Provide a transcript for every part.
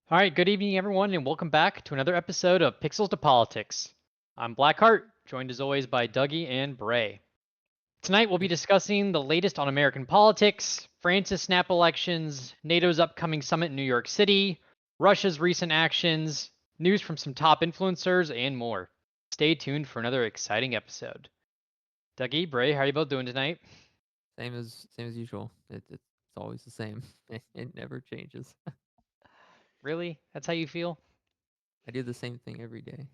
All right, good evening, everyone, and welcome back to another episode of Pixels to Politics. I'm Blackheart, joined as always by Dougie and Bray. Tonight, we'll be discussing the latest on American politics, France's snap elections, NATO's upcoming summit in New York City, Russia's recent actions, news from some top influencers, and more. Stay tuned for another exciting episode. Dougie, Bray, how are you both doing tonight? Same as usual. It's always the same. It never changes. Really? That's how you feel? I do the same thing every day.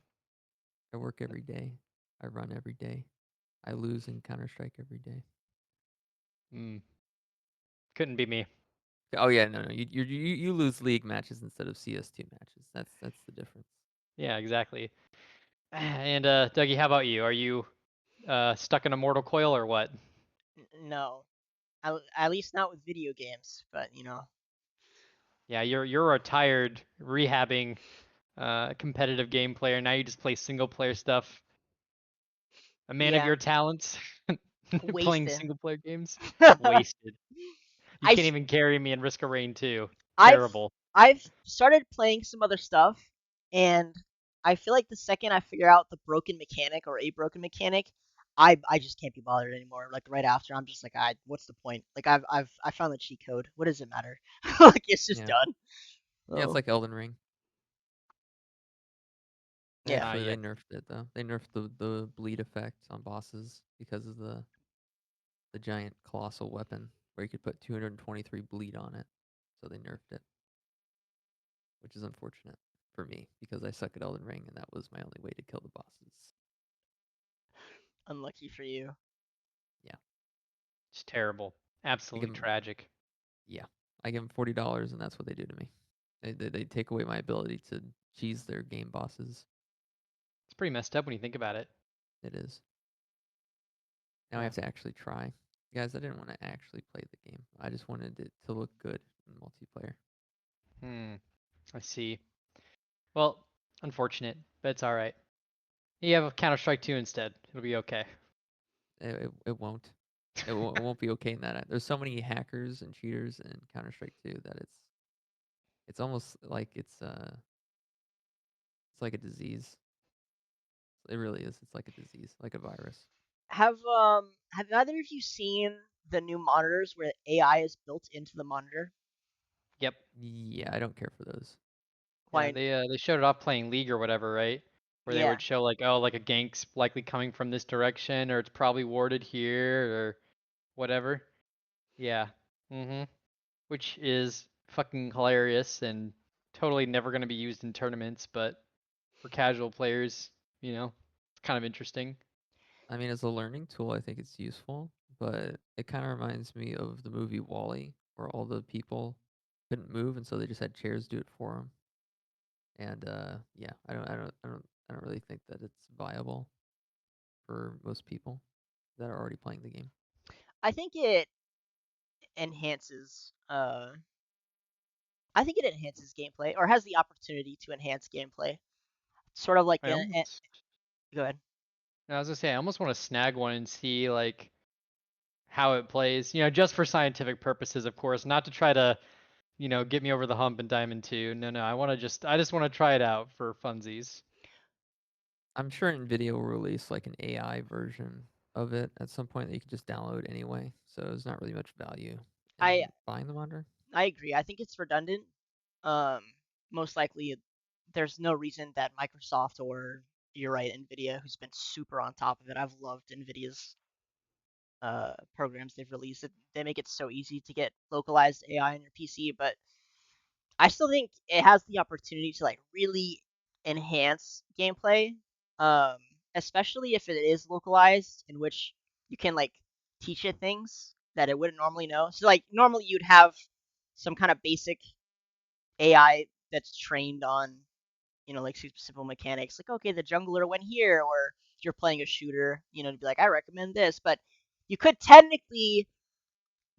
I work every day. I run every day. I lose in Counter Strike every day. Hmm, couldn't be me. Oh yeah, no. You lose league matches instead of CS2 matches. That's the difference. Yeah, exactly. And Dougie, how about you? Are you stuck in a mortal coil or what? No, at least not with video games. But Yeah, you're a tired rehabbing competitive game player. Now you just play single player stuff. A man of yeah, your talents, playing wasted. single player games. Wasted. You I can't s- even carry me in Risk of Rain 2. I've Terrible. I've started playing some other stuff, and I feel like the second I figure out the broken mechanic or a broken mechanic, I just can't be bothered anymore. Like right after, I'm just like, what's the point? Like I found the cheat code. What does it matter? Like it's just Yeah. done. Yeah, it's Oh like Elden Ring. yeah, Actually, Yeah. they nerfed it though. They nerfed the bleed effect on bosses because of the giant colossal weapon where you could put 223 bleed on it. So they nerfed it, which is unfortunate for me because I suck at Elden Ring and that was my only way to kill the bosses. unlucky for you. Yeah, It's terrible. I Absolutely give them, tragic. yeah, I give them $40 and that's what they do to me. They take away my ability to cheese their game bosses. It's pretty messed up when you think about it. It is. Now I Yeah. have to actually try. Guys, I didn't want to actually play the game. I just wanted it to look good in multiplayer. Hmm. I see. Well, unfortunate, but it's all right. You have Counter Strike 2 instead. It'll be okay. It won't. It won't be okay in that. There's so many hackers and cheaters in Counter Strike 2 that it's almost like it's like a disease. It really is. It's like a disease, like a virus. Have either of you seen the new monitors where AI is built into the monitor? Yep. Yeah, I don't care for those. Yeah, Why? they showed it off playing League or whatever, right? Where they Yeah, would show like, oh, like a gank's likely coming from this direction, or it's probably warded here, or whatever. Yeah. Mhm. Which is fucking hilarious and totally never gonna be used in tournaments, but for casual players, it's kind of interesting. I mean, as a learning tool, I think it's useful, but it kind of reminds me of the movie Wall-E, where all the people couldn't move, and so they just had chairs do it for them. And yeah, I don't really think that it's viable for most people that are already playing the game. I think it enhances. I think it enhances gameplay, or has the opportunity to enhance gameplay. Sort of like I almost, go ahead. I was gonna say, I almost want to snag one and see like how it plays, just for scientific purposes, of course, not to try to, get me over the hump in Diamond 2. No, no, I just want to try it out for funsies. I'm sure Nvidia will release like an AI version of it at some point that you can just download anyway. So there's not really much value I in buying the monitor. I agree. I think it's redundant. Um, Most likely, there's no reason that Microsoft or you're right, Nvidia, who's been super on top of it. I've loved Nvidia's programs they've released. They make it so easy to get localized AI on your PC, but I still think it has the opportunity to like really enhance gameplay, um, especially if it is localized, in which you can like teach it things that it wouldn't normally know. So like normally you'd have some kind of basic AI that's trained on like simple mechanics, like okay the jungler went here, or if you're playing a shooter, to be like I recommend this, but you could technically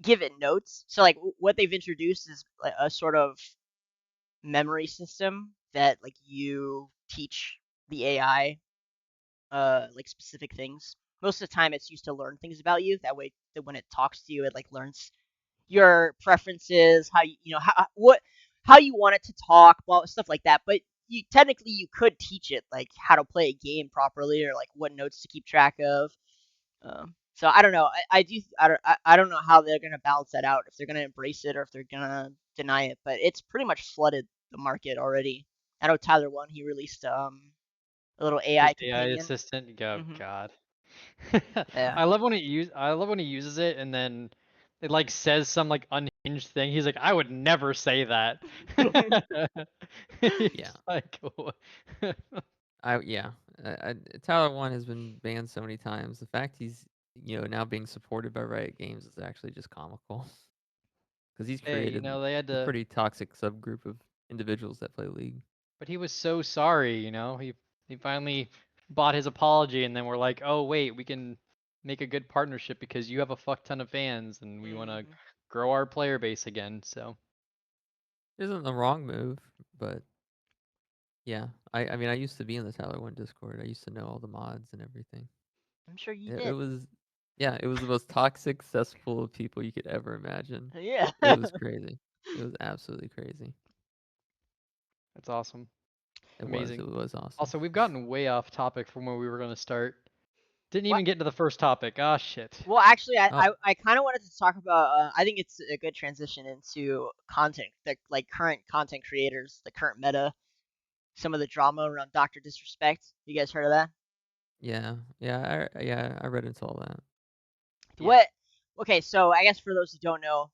give it notes. So like what they've introduced is like a sort of memory system that like you teach the AI like specific things. Most of the time it's used to learn things about you. That way that when it talks to you it like learns your preferences, how you know how what how you want it to talk, stuff like that. But you technically you could teach it like how to play a game properly or like what notes to keep track of. So I don't know. I don't know how they're gonna balance that out. If they're gonna embrace it or if they're gonna deny it. But it's pretty much flooded the market already. I know Tyler One. He released a little AI His AI companion. assistant. Oh Mhm. God. Yeah. I love when he uses it and then it like says some like unhinged thing. He's like, I would never say that. He's Yeah. like, Yeah. Tyler One has been banned so many times. The fact he's now being supported by Riot Games is actually just comical because he's hey, created they had a to, pretty toxic subgroup of individuals that play League. but he was so sorry. He finally bought his apology, and then we're like, oh wait, we can make a good partnership because you have a fuck ton of fans, and we want to Mhm. grow our player base again. So. Isn't the wrong move, but yeah. I mean I used to be in the Tyler One Discord. I used to know all the mods and everything. I'm sure you It did. was yeah, it was the most toxic cesspool of people you could ever imagine. Yeah. It was crazy. It was absolutely crazy. That's awesome. It was. Amazing. It was awesome. Also, we've gotten way off topic from where we were going to start. Didn't What? even get to the first topic. Ah, shit. Well, actually, Oh, I kind of wanted to talk about. I think it's a good transition into content, like current content creators, the current meta, some of the drama around Doctor Disrespect. You guys heard of that? yeah. I read into all that. Yeah. What? Okay, so I guess for those who don't know,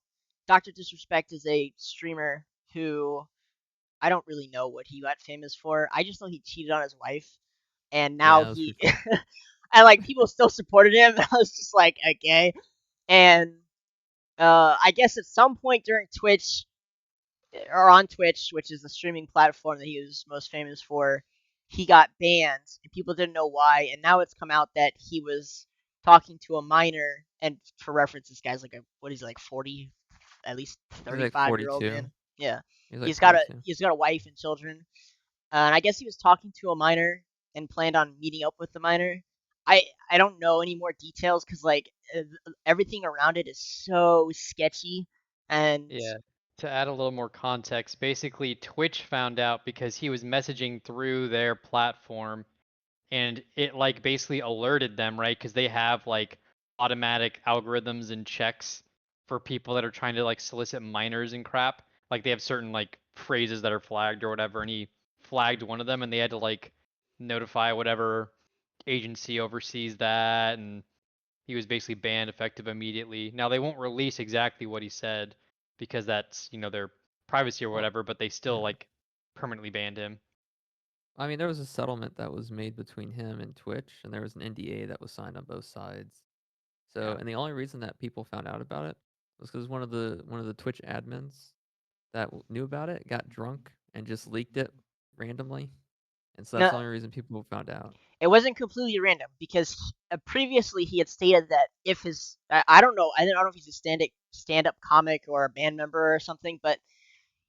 Doctor Disrespect is a streamer who I don't really know what he got famous for. I just know he cheated on his wife, and now Yeah, it was he, pretty funny. and like people still supported him. I was just like, okay, and I guess at some point during Twitch or on Twitch, which is the streaming platform that he was most famous for, he got banned and people didn't know why. And now it's come out that he was talking to a minor. And for reference, this guy's like what is he, like 40, at least He's like 35-year-old 42. man. Yeah, He's like 42. he's got a wife and children. And I guess he was talking to a minor and planned on meeting up with the minor. I don't know any more details because like everything around it is so sketchy and Yeah. To add a little more context, basically Twitch found out because he was messaging through their platform and it like basically alerted them, right? Because they have like automatic algorithms and checks for people that are trying to like solicit minors and crap. Like they have certain like phrases that are flagged or whatever, and he flagged one of them, and they had to like notify whatever agency oversees that, and he was basically banned effective immediately. Now they won't release exactly what he said because that's their privacy or Well, whatever, but they still yeah. like permanently banned him. I mean, there was a settlement that was made between him and Twitch, and there was an NDA that was signed on both sides. So, Yeah. and the only reason that people found out about it was because one of the Twitch admins that knew about it got drunk and just leaked it randomly, and so that's no, the only reason people found out. it wasn't completely random because previously he had stated that if his I don't know I don't know if he's a stand up comic or a band member or something, but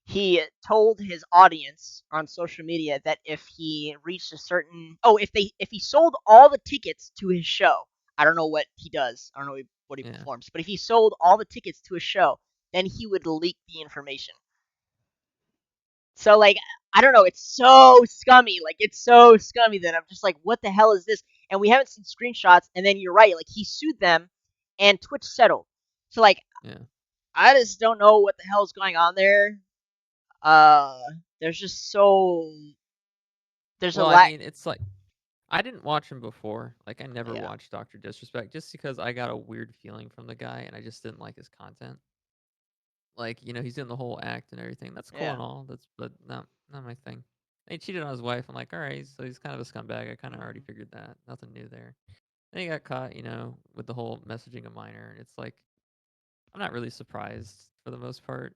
he told his audience on social media that if he reached a certain if he sold all the tickets to his show, I don't know what he does, I don't know what he Yeah. performs, but if he sold all the tickets to a show, then he would leak the information. So like I don't know, it's so scummy. Like it's so scummy that I'm just like, what the hell is this? And we haven't seen screenshots. And then you're right, like he sued them, and Twitch settled. So like Yeah. I just don't know what the hell is going on there. Uh, there's just so there's a Well, I lack. mean, it's like I didn't watch him before. Like I never Yeah, watched Doctor Disrespect just because I got a weird feeling from the guy and I just didn't like his content. Like, he's doing the whole act and everything. That's cool yeah. and all. That's but not my thing. And he cheated on his wife. I'm like, all right, so he's kind of a scumbag. I kind of already Mm. figured that. Nothing new there. Then he got caught, with the whole messaging a minor, and it's like I'm not really surprised for the most part.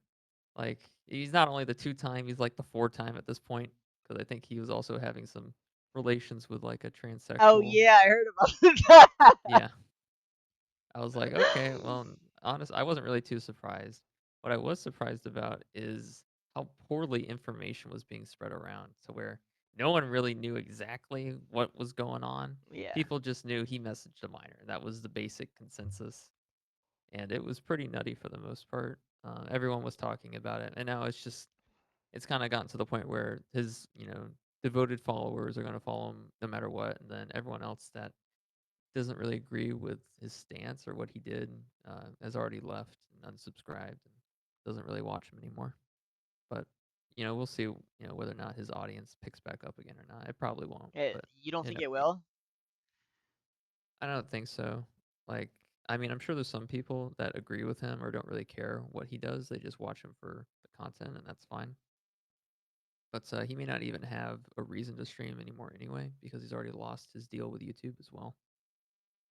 Like he's not only the two-time, he's like the four-time at this point because I think he was also having some relations with like a Oh transsexual. yeah, I heard about that. Yeah, I was like, okay, well, honest, I wasn't really too surprised. What I was surprised about is how poorly information was being spread around to where no one really knew exactly what was going on. Yeah. People just knew he messaged a minor. That was the basic consensus. And it was pretty nutty for the most part. Everyone was talking about it. And now it's just it's kind of gotten to the point where his devoted followers are going to follow him no matter what, and then everyone else that doesn't really agree with his stance or what he did has already left and unsubscribed and doesn't really watch him anymore. But we'll see whether or not his audience picks back up again or not. It probably won't, but You don't think never it will? I don't think so. Like, I mean, I'm sure there's some people that agree with him or don't really care what he does. They just watch him for the content, and that's fine. But he may not even have a reason to stream anymore anyway, because he's already lost his deal with YouTube as well.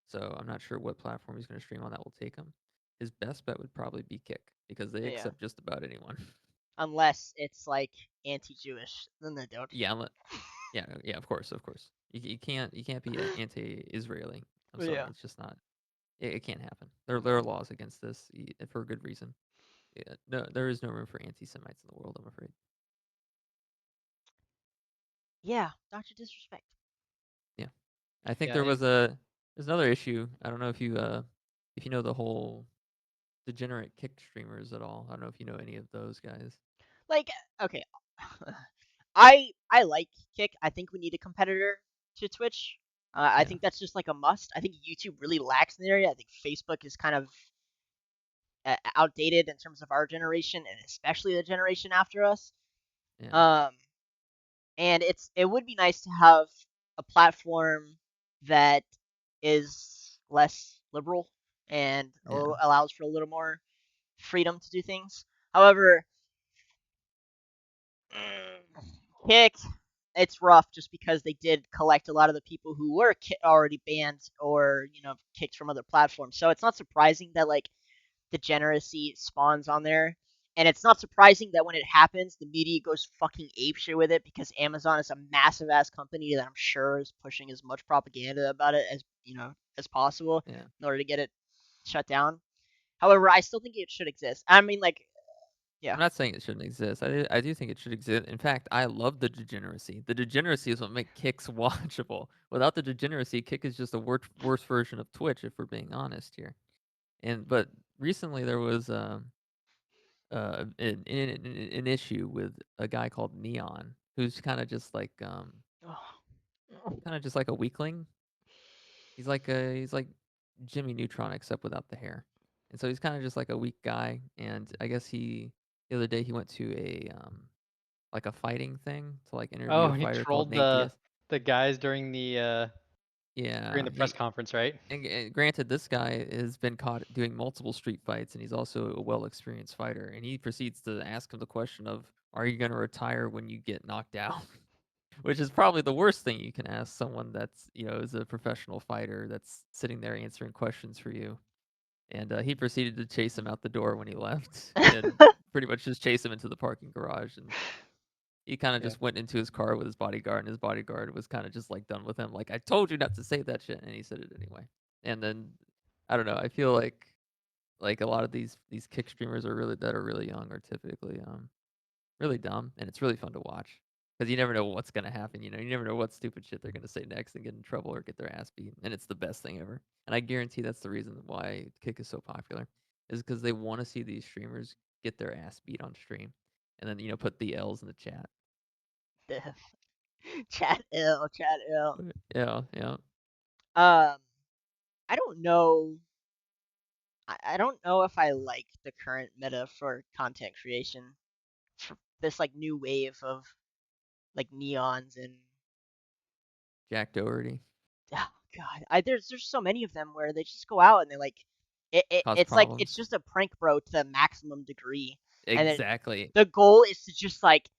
So I'm not sure what platform he's going to stream on that will take him. His best bet would probably be Kick, because they Yeah. accept just about anyone. Unless it's like anti-Jewish, then they don't. Yeah, yeah. Of course. You can't be anti-Israeli. I'm sorry, Yeah. it's just not. It can't happen. There are laws against this for a good reason. Yeah, no, there is no room for anti-Semites in the world, I'm afraid. Yeah, Dr. Disrespect. Yeah, I think Yeah, there's another issue. I don't know if you know the whole degenerate kick streamers at all. I don't know if you know any of those guys. Like, okay, I like Kick. I think we need a competitor to Twitch. I Yeah, think that's just like a must. I think YouTube really lacks in the area. I think Facebook is kind of outdated in terms of our generation, and especially the generation after us. yeah, Um, and it would be nice to have a platform that is less liberal and yeah, allows for a little more freedom to do things. However, Kick, it's rough just because they did collect a lot of the people who were already banned or kicked from other platforms. So it's not surprising that like degeneracy spawns on there. And it's not surprising that when it happens, the media goes fucking apeshit with it because Amazon is a massive ass company that I'm sure is pushing as much propaganda about it as possible yeah. in order to get it shut down. However, I still think it should exist. I mean, like, yeah, I'm not saying it shouldn't exist. I do think it should exist. In fact, I love the degeneracy. The degeneracy is what makes Kicks watchable. Without the degeneracy, Kick is just a worse version of Twitch, if we're being honest here. But recently there was an issue with a guy called Neon, who's kind of just like a weakling. He's like Jimmy Neutron except without the hair, and so he's kind of just like a weak guy. And I guess the other day he went to a like a fighting thing to like interview oh, a he fighter called trolled Nate Diaz. the guys during Yeah, the press conference, right? and granted, this guy has been caught doing multiple street fights, and he's also a well-experienced fighter. And he proceeds to ask him the question of, "Are you going to retire when you get knocked out?" Which is probably the worst thing you can ask someone that's is a professional fighter that's sitting there answering questions for you. And he proceeded to chase him out the door when he left, and pretty much just chase him into the parking garage. And he kind of Yeah. just went into his car with his bodyguard, and his bodyguard was kind of just like done with him. Like, I told you not to say that shit, and he said it anyway. And then I don't know. I feel like a lot of these kick streamers that are really young are typically really dumb, and it's really fun to watch because you never know what's gonna happen. You never know what stupid shit they're gonna say next and get in trouble or get their ass beat, and it's the best thing ever. And I guarantee that's the reason why Kick is so popular, is because they want to see these streamers get their ass beat on stream, and then put the L's in the chat. chat ill, chat ill. Yeah, yeah, I don't know. I don't know if I like the current meta for content creation. For this like new wave of like neons and Jack Doherty oh god, there's so many of them where they just go out and they like cause it's like it's problems. just a prank bro to the maximum degree, and then Exactly, the goal is to just like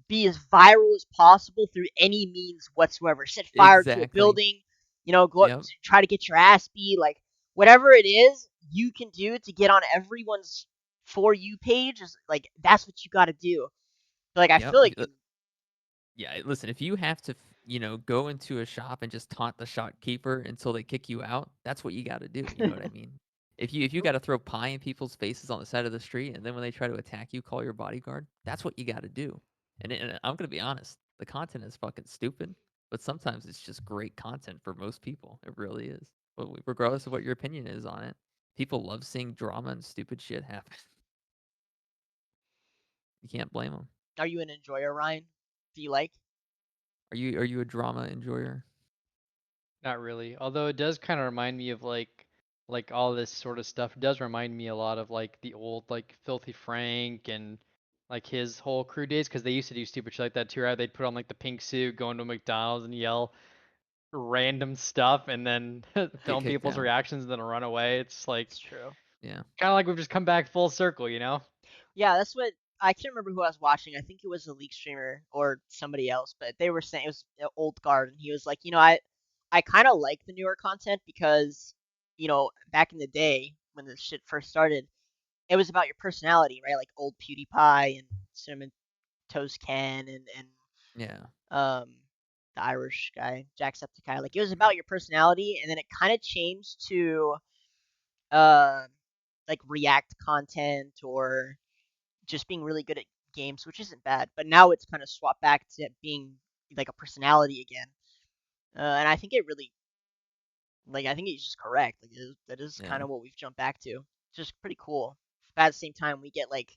be as viral as possible through any means whatsoever. Set fire to a exactly. building, go Yep, try to get your ass beat, like whatever it is you can do to get on everyone's for you page is like that's what you got to do. Like I yep. feel like Yeah, listen, if you have to, go into a shop and just taunt the shopkeeper until they kick you out, that's what you got to do. You know what I mean? If you got to throw pie in people's faces on the side of the street, and then when they try to attack you, call your bodyguard, that's what you got to do. And I'm gonna be honest, the content is fucking stupid, but sometimes it's just great content for most people. It really is. But regardless of what your opinion is on it, people love seeing drama and stupid shit happen. You can't blame them. Are you an enjoyer, Ryan? Do you like? Are you a drama enjoyer? Not really. Although it does kind of remind me of like all this sort of stuff. It does remind me a lot of like the old like Filthy Frank and like his whole crew days because they used to do stupid shit like that too, right? They'd put on like the pink suit, go into McDonald's and yell random stuff and then Get film kicked people's out. reactions and then run away. It's like It's true. Yeah. kind of like we've just come back full circle, you know? Yeah, that's what I can't remember who I was watching. I think it was a leak streamer or somebody else, but they were saying it was Old Guard, and he was like, I kind of like the newer content because, back in the day when this shit first started, it was about your personality, right? Like old PewDiePie and Cinnamon Toast Ken and Yeah. the Irish guy Jacksepticeye. Like it was about your personality, and then it kind of changed to uh like react content or just being really good at games, which isn't bad. But now it's kind of swapped back to being like a personality again, and I think it really, like, I think it's just correct. Like, that is Yeah. kind of what we've jumped back to. It's just pretty cool. But at the same time, we get like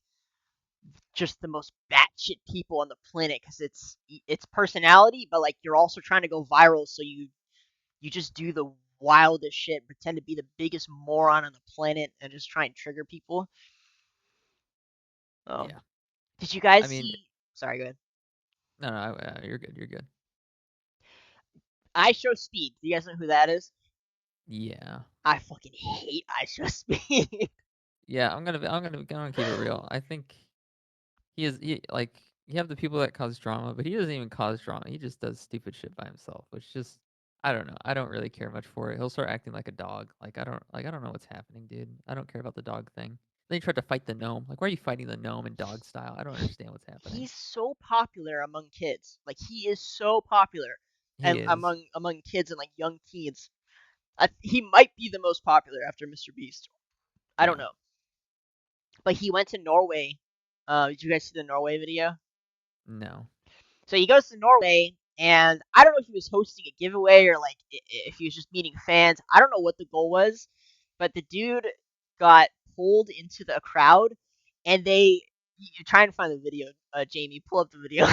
just the most batshit people on the planet because it's personality, but like you're also trying to go viral, so you just do the wildest shit, pretend to be the biggest moron on the planet, and just try and trigger people. Yeah. Did you guys I mean, see? Sorry, go ahead. no, you're good. You're good. IShowSpeed. Do you guys know who that is? Yeah. I fucking hate IShowSpeed. Yeah. I'm gonna keep it real. I think like you have the people that cause drama, but he doesn't even cause drama. He just does stupid shit by himself, which just I don't know. I don't really care much for it. He'll start acting like a dog. I don't know what's happening, dude. I don't care about the dog thing. Then he tried to fight the gnome. Like, why are you fighting the gnome in dog style? I don't understand what's happening. He's so popular among kids. Like he is so popular, He and is. among kids and like young teens. He might be the most popular after MrBeast. I don't Yeah. know, but he went to Norway. Did you guys see the Norway video? No. So he goes to Norway, and I don't know if he was hosting a giveaway or like if he was just meeting fans. I don't know what the goal was, but the dude got pulled into the crowd, and you try and find the video, Jamie. Pull up the video.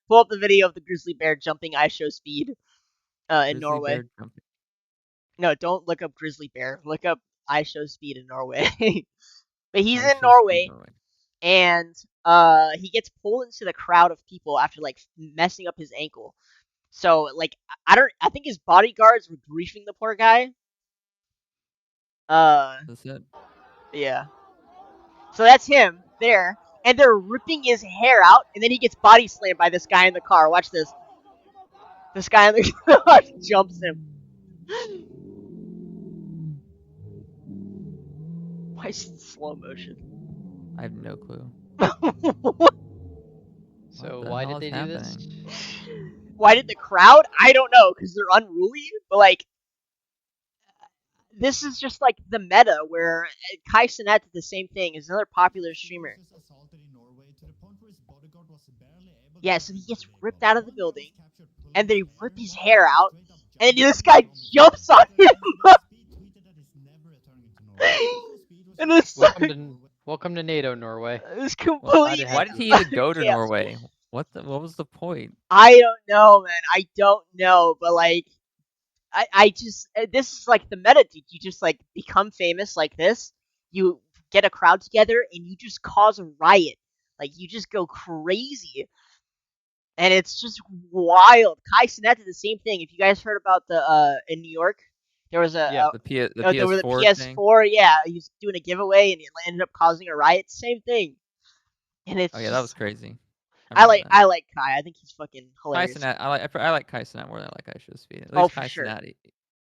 Pull up the video of the grizzly bear jumping IShowSpeed in Grizzly Norway. bear jumping. No, don't look up grizzly bear. Look up IShowSpeed in Norway. But he's in IShowSpeed Norway, and he gets pulled into the crowd of people after like messing up his ankle. So like I think his bodyguards were griefing the poor guy. That's it. Yeah. So that's him there, and they're ripping his hair out, and then he gets body slammed by this guy in the car. Watch this. This guy in the car jumps him. Why is it slow motion? I have no clue. So the why hell did is they do this? Why did the crowd? I don't know, because they're unruly. But like, this is just like the meta where Kai Cenat did the same thing. Is another popular streamer. Yeah, so he gets ripped out of the building, and they rip his hair out, and then this guy jumps on him. And it's Welcome to NATO, Norway. It's completely. Why did he even go to Yeah. Norway? What was the point? I don't know, man. I don't know, but like, I just this is like the meta, dude. You just like become famous like this. You get a crowd together and you just cause a riot. Like you just go crazy, and it's just wild. Kai Cenat did the same thing. If you guys heard about the in New York, there was Yeah. The there was PS4 the thing. PS4. Yeah, he was doing a giveaway and it ended up causing a riot. Same thing. And it's Oh yeah, that was crazy. I remember that. like Kai. I think he's fucking Kai hilarious. Cenat. I like Kai Cenat more than I like IShowSpeed. At least Oh, for Kai sure. Cenat,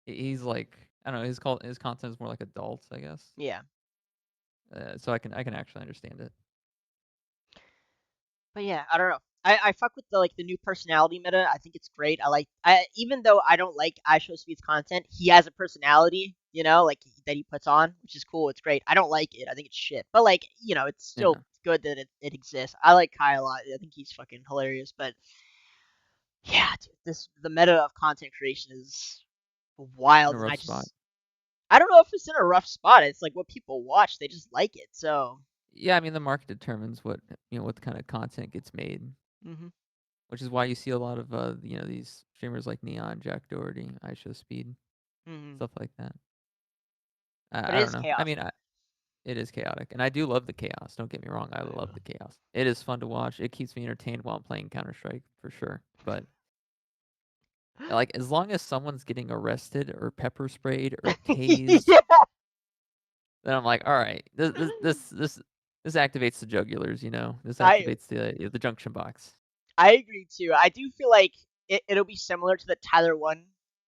he's like I don't know. His content is more like adult, I guess. Yeah. So I can actually understand it. But yeah, I don't know. I fuck with the new personality meta. I think it's great. Even though I don't like IShowSpeed's content, he has a personality, like that he puts on, which is cool. It's great. I don't like it. I think it's shit. But like, it's still good that it exists. I like Kai a lot. I think he's fucking hilarious. But yeah, dude, the meta of content creation is wild. In a rough spot. I don't know if it's in a rough spot. It's like what people watch. They just like it. So Yeah, I mean the market determines what what kind of content gets made, Mm-hmm. which is why you see a lot of these streamers like Neon, Jack Doherty, IShowSpeed, Mm-hmm. stuff like that. But I it don't is know. I chaos. mean, it is chaotic, and I do love the chaos. Don't get me wrong, I love the chaos. It is fun to watch. It keeps me entertained while I'm playing Counter Strike for sure. But like, as long as someone's getting arrested or pepper sprayed or tased, Yeah, then I'm like, all right, this activates the jugulars. This I activates the junction box. I agree too. I do feel like it'll be similar to the Tyler One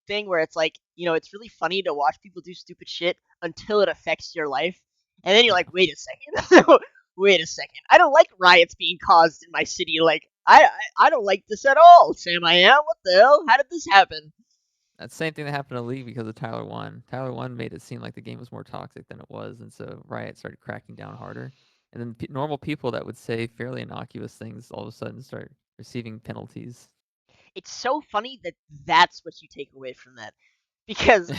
thing, where it's like, it's really funny to watch people do stupid shit until it affects your life, and then you're Yeah. like, wait a second, wait a second. I don't like riots being caused in my city. Like, I don't like this at all. Sam, I am. What the hell? How did this happen? That's the same thing that happened to League because of Tyler One. Tyler One made it seem like the game was more toxic than it was, and so Riot started cracking down harder. And then normal people that would say fairly innocuous things all of a sudden start receiving penalties. It's so funny that that's what you take away from that, because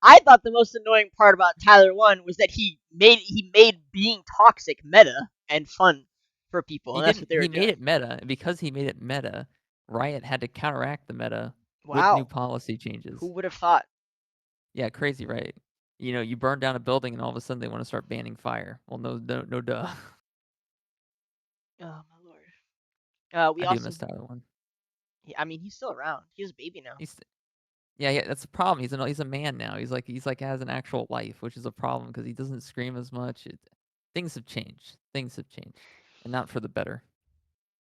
I thought the most annoying part about Tyler One was that he made being toxic meta and fun for people, He and that's didn't. what they were He made doing. it meta, and because he made it meta, Riot had to counteract the meta with new Wow, policy who changes. would have thought? Yeah, crazy, right? You burn down a building, and all of a sudden they want to start banning fire. Well, no, no, no, duh. Oh my lord. We I do also, miss Tyler One. I mean, he's still around. He's a baby now. He's Yeah, yeah, that's the problem. He's a man now. He's like has an actual life, which is a problem because he doesn't scream as much. Things have changed. Things have changed, and not for the better.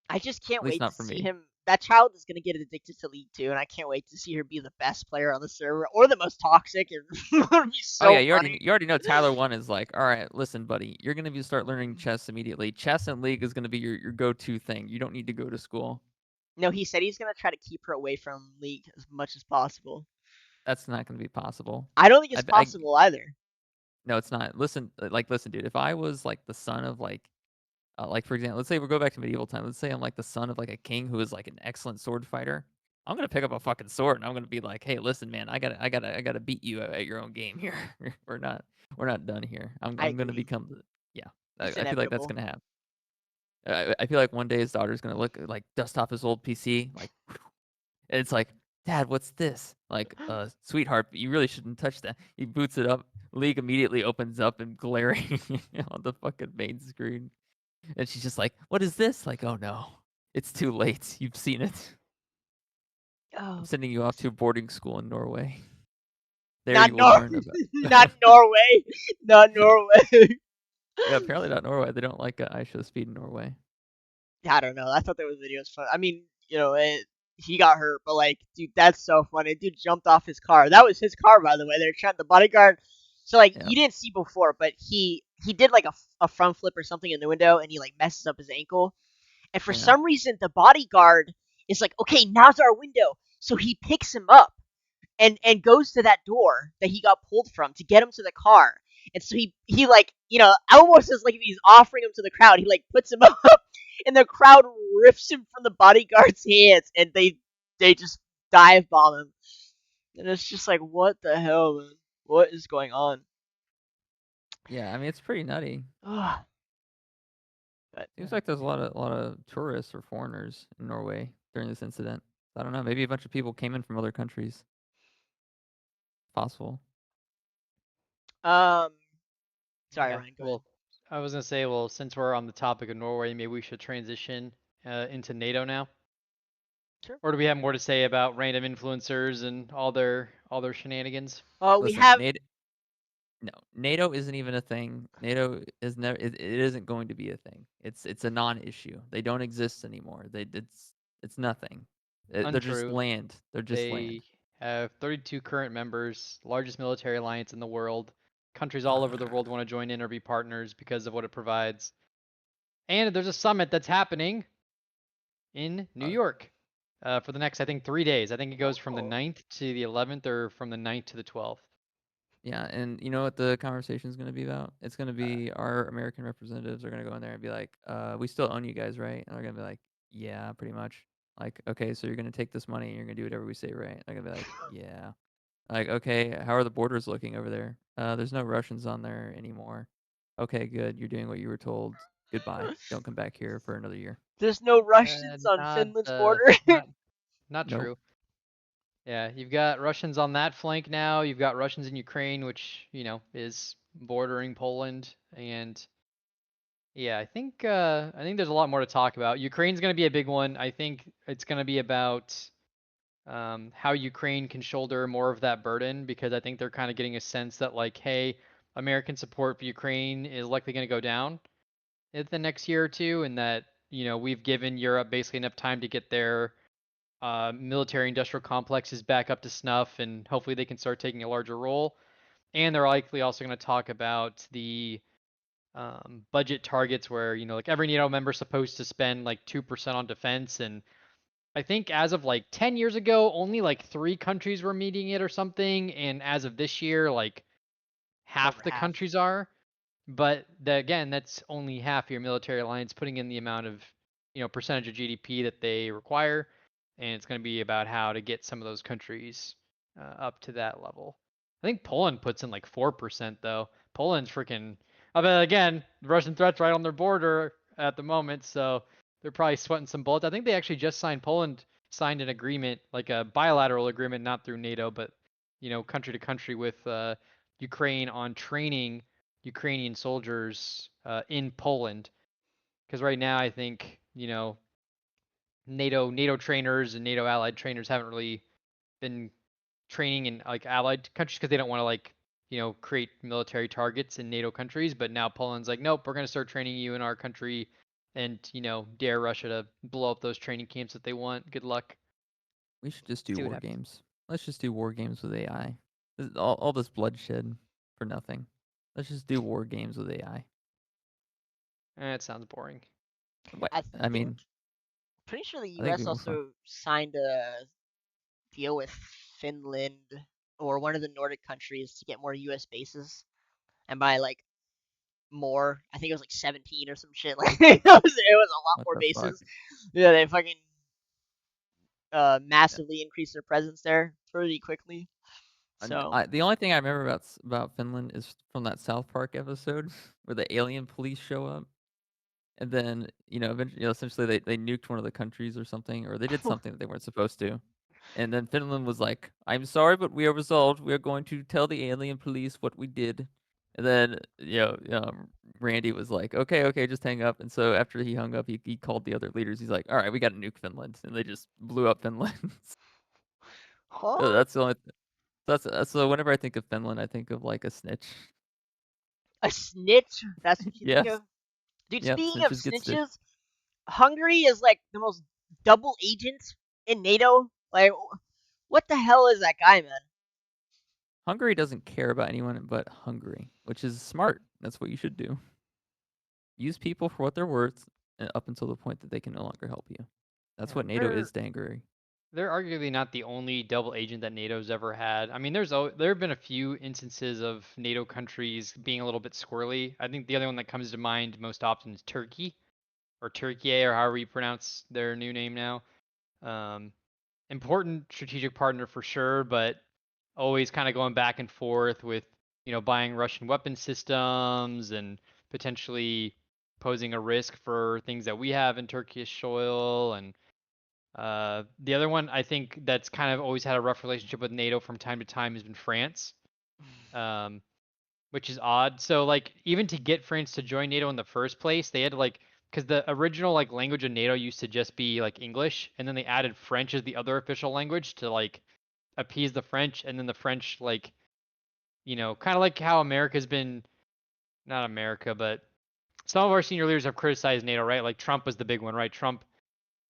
I just At can't least wait to not for see me. him. That child is gonna get addicted to League Two, and I can't wait to see her be the best player on the server or the most toxic. And it'll be Oh yeah, so you already funny. you already know Tyler One is like, all right, listen, buddy, you're gonna start learning chess immediately. Chess and League is gonna be your go-to thing. You don't need to go to school. No, he said he's gonna try to keep her away from League as much as possible. That's not gonna be possible. I don't think it's I possible either. No, it's not. Listen, dude. If I was like the son of like for example, let's say we go back to medieval time. Let's say I'm like the son of like a king who is like an excellent sword fighter. I'm gonna pick up a fucking sword and I'm gonna be like, hey, listen, man, I gotta beat you at your own game here. we're not done here. I'm I I'm gonna agree. become the yeah. It's I feel like that's inevitable. gonna happen. I feel like one day his daughter's gonna look like dust off his old PC, like, and it's like, Dad, what's this? Like, sweetheart, you really shouldn't touch that. He boots it up. League immediately opens up and glaring on the fucking main screen. And she's just like, "What is this?" Like, "Oh no, it's too late. You've seen it. I'm Oh, sending you off to boarding school in Norway. There not you will Nor, learn about." not Norway, not Norway. Yeah, apparently not Norway. They don't like IShowSpeed in Norway. I don't know. I thought that was videos fun. I mean, he got hurt, but like, dude, that's so funny. Dude jumped off his car. That was his car, by the way. They're trying the bodyguard. So like, Yeah, you didn't see before, but he did like a front flip or something in the window, and he like messes up his ankle. And for yeah. some reason, the bodyguard is like, okay, now's our window. So he picks him up and goes to that door that he got pulled from to get him to the car. And so he like, almost as like if he's offering him to the crowd, he like puts him up, and the crowd rips him from the bodyguard's hands, and they just dive bomb him. And it's just like, what the hell, man? What is going on? Yeah, I mean, it's pretty nutty. Ugh. But Seems like there's a lot of tourists or foreigners in Norway during this incident. I don't know. Maybe a bunch of people came in from other countries. Possible. um, sorry, Yeah. Ryan, go ahead. Well, I was gonna say, well, since we're on the topic of Norway, maybe we should transition into NATO now. Sure. Or do we have more to say about random influencers and all their shenanigans? We Listen, have. No, NATO isn't even a thing. NATO is never. It isn't going to be a thing. It's a non-issue. They don't exist anymore. It's nothing. They're just Untrue. land. They're just land. They have 32 current members, largest military alliance in the world. Countries all over the world want to join in or be partners because of what it provides. And there's a summit that's happening in New Uh, York for the next, I think, 3 days. I think it goes from the Oh. 9th to the 11th or from the 9th to the 12th. yeah, and you know what the conversation is going to be about? It's going to Uh, be our American representatives are going to go in there and be like, we still own you guys, right? And they're going to be like, yeah, pretty much. Like, okay, so you're going to take this money and you're going to do whatever we say, right? They're going to be like, yeah. Like, okay, how are the borders looking over there? There's no Russians on there anymore. Okay, good. You're doing what you were told. Goodbye. Don't come back here for another year. There's no Russians on Not Finland's border. not Nope. true. Yeah, you've got Russians on that flank now. You've got Russians in Ukraine, which, is bordering Poland. And yeah, I think there's a lot more to talk about. Ukraine's going to be a big one. I think it's going to be about how Ukraine can shoulder more of that burden, because I think they're kind of getting a sense that, like, hey, American support for Ukraine is likely going to go down in the next year or two, and that, we've given Europe basically enough time to get their military industrial complexes back up to snuff, and hopefully they can start taking a larger role. And they're likely also going to talk about the budget targets, where, like, every NATO member is supposed to spend like 2% on defense. And I think as of like 10 years ago, only like 3 countries were meeting it or something. And as of this year, like half Over the half. countries are. But again, that's only half your military alliance putting in the amount of, percentage of GDP that they require. And it's going to be about how to get some of those countries up to that level. I think Poland puts in like 4% though. Poland's freaking. But again, the Russian threat's right on their border at the moment, so they're probably sweating some bullets. I think they actually just signed. Poland signed an agreement, like a bilateral agreement, not through NATO, but country to country with Ukraine on training Ukrainian soldiers in Poland. Because right now, I think NATO trainers and NATO allied trainers haven't really been training in like allied countries, because they don't want to, like, create military targets in NATO countries. But now Poland's like, nope, we're going to start training you in our country, and dare Russia to blow up those training camps that they want. Good luck. We should just do See what war happens. games. Let's just do war games with AI. All this bloodshed for nothing. Let's just do war games with AI. It sounds boring. What? I I think, mean, pretty sure the I think U.S. it'd be more fun. also signed a deal with Finland or one of the Nordic countries to get more U.S. bases, and by like more, I think it was like 17 or some shit. Like it was a lot What more the fuck? bases. Yeah, they fucking massively increased their presence there pretty quickly. So The only thing I remember about Finland is from that South Park episode where the alien police show up, and then eventually, essentially they nuked one of the countries or something, or they did something that they weren't supposed to, and then Finland was like, "I'm sorry, but we are resolved. We are going to tell the alien police what we did." And then Randy was like, "Okay, okay, just hang up." And so after he hung up, he called the other leaders. He's like, "All right, we got to nuke Finland," and they just blew up Finland. huh? That's the only. So whenever I think of Finland, I think of like a snitch. A snitch? That's what you think Yes. of? Dude, Yep. speaking of Snitches get stitched. snitches, Hungary is like the most double agent in NATO. Like, what the hell is that guy, man? Hungary doesn't care about anyone but Hungary, which is smart. That's what you should do. Use people for what they're worth, up until the point that they can no longer help you. That's Yeah, what NATO is they're to Hungary. they're arguably not the only double agent that NATO's ever had. I mean, there have been a few instances of NATO countries being a little bit squirrely. I think the other one that comes to mind most often is Turkey, or Turkey, or however you pronounce their new name now. Um, Important strategic partner for sure, but always kind of going back and forth with, buying Russian weapon systems, and potentially posing a risk for things that we have in Turkish soil. And the other one I think that's kind of always had a rough relationship with NATO from time to time has been France, um, which is odd. So, like, even to get France to join NATO in the first place, they had to, like, because the original, like, language of NATO used to just be like English, and then they added French as the other official language to, like, appease the French. And then the French, like, kind of like how America's been, not America, but some of our senior leaders have criticized NATO, right? Like Trump was the big one, right? Trump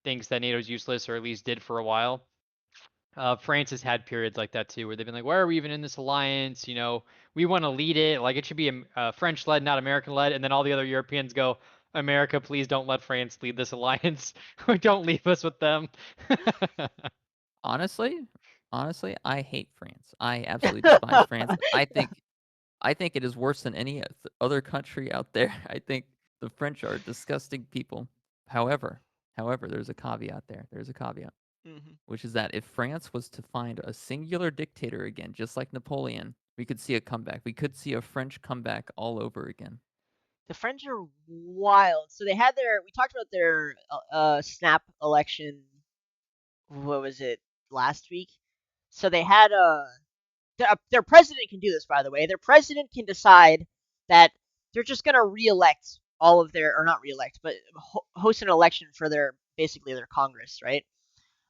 thinks that NATO's useless, or at least did for a while. France has had periods like that too, where they've been like, "Why are we even in this alliance? We want to lead it. Like, it should be French-led, not American-led." And then all the other Europeans go, "America, please don't let France lead this alliance. Or don't leave us with them." Honestly, I hate France. I absolutely despise France. I think it is worse than any other country out there. I think the French are disgusting people. However, there's a caveat there. There's a caveat, hmm which is that if France was to find a singular dictator again, just like Napoleon, we could see a comeback. We could see a French comeback all over again. The French are wild. So we talked about their snap election. What was it, last week? So they had their president can do this, by the way. Their president can decide that they're just gonna reelect all of their, or not reelect, but host an election for basically their Congress, right?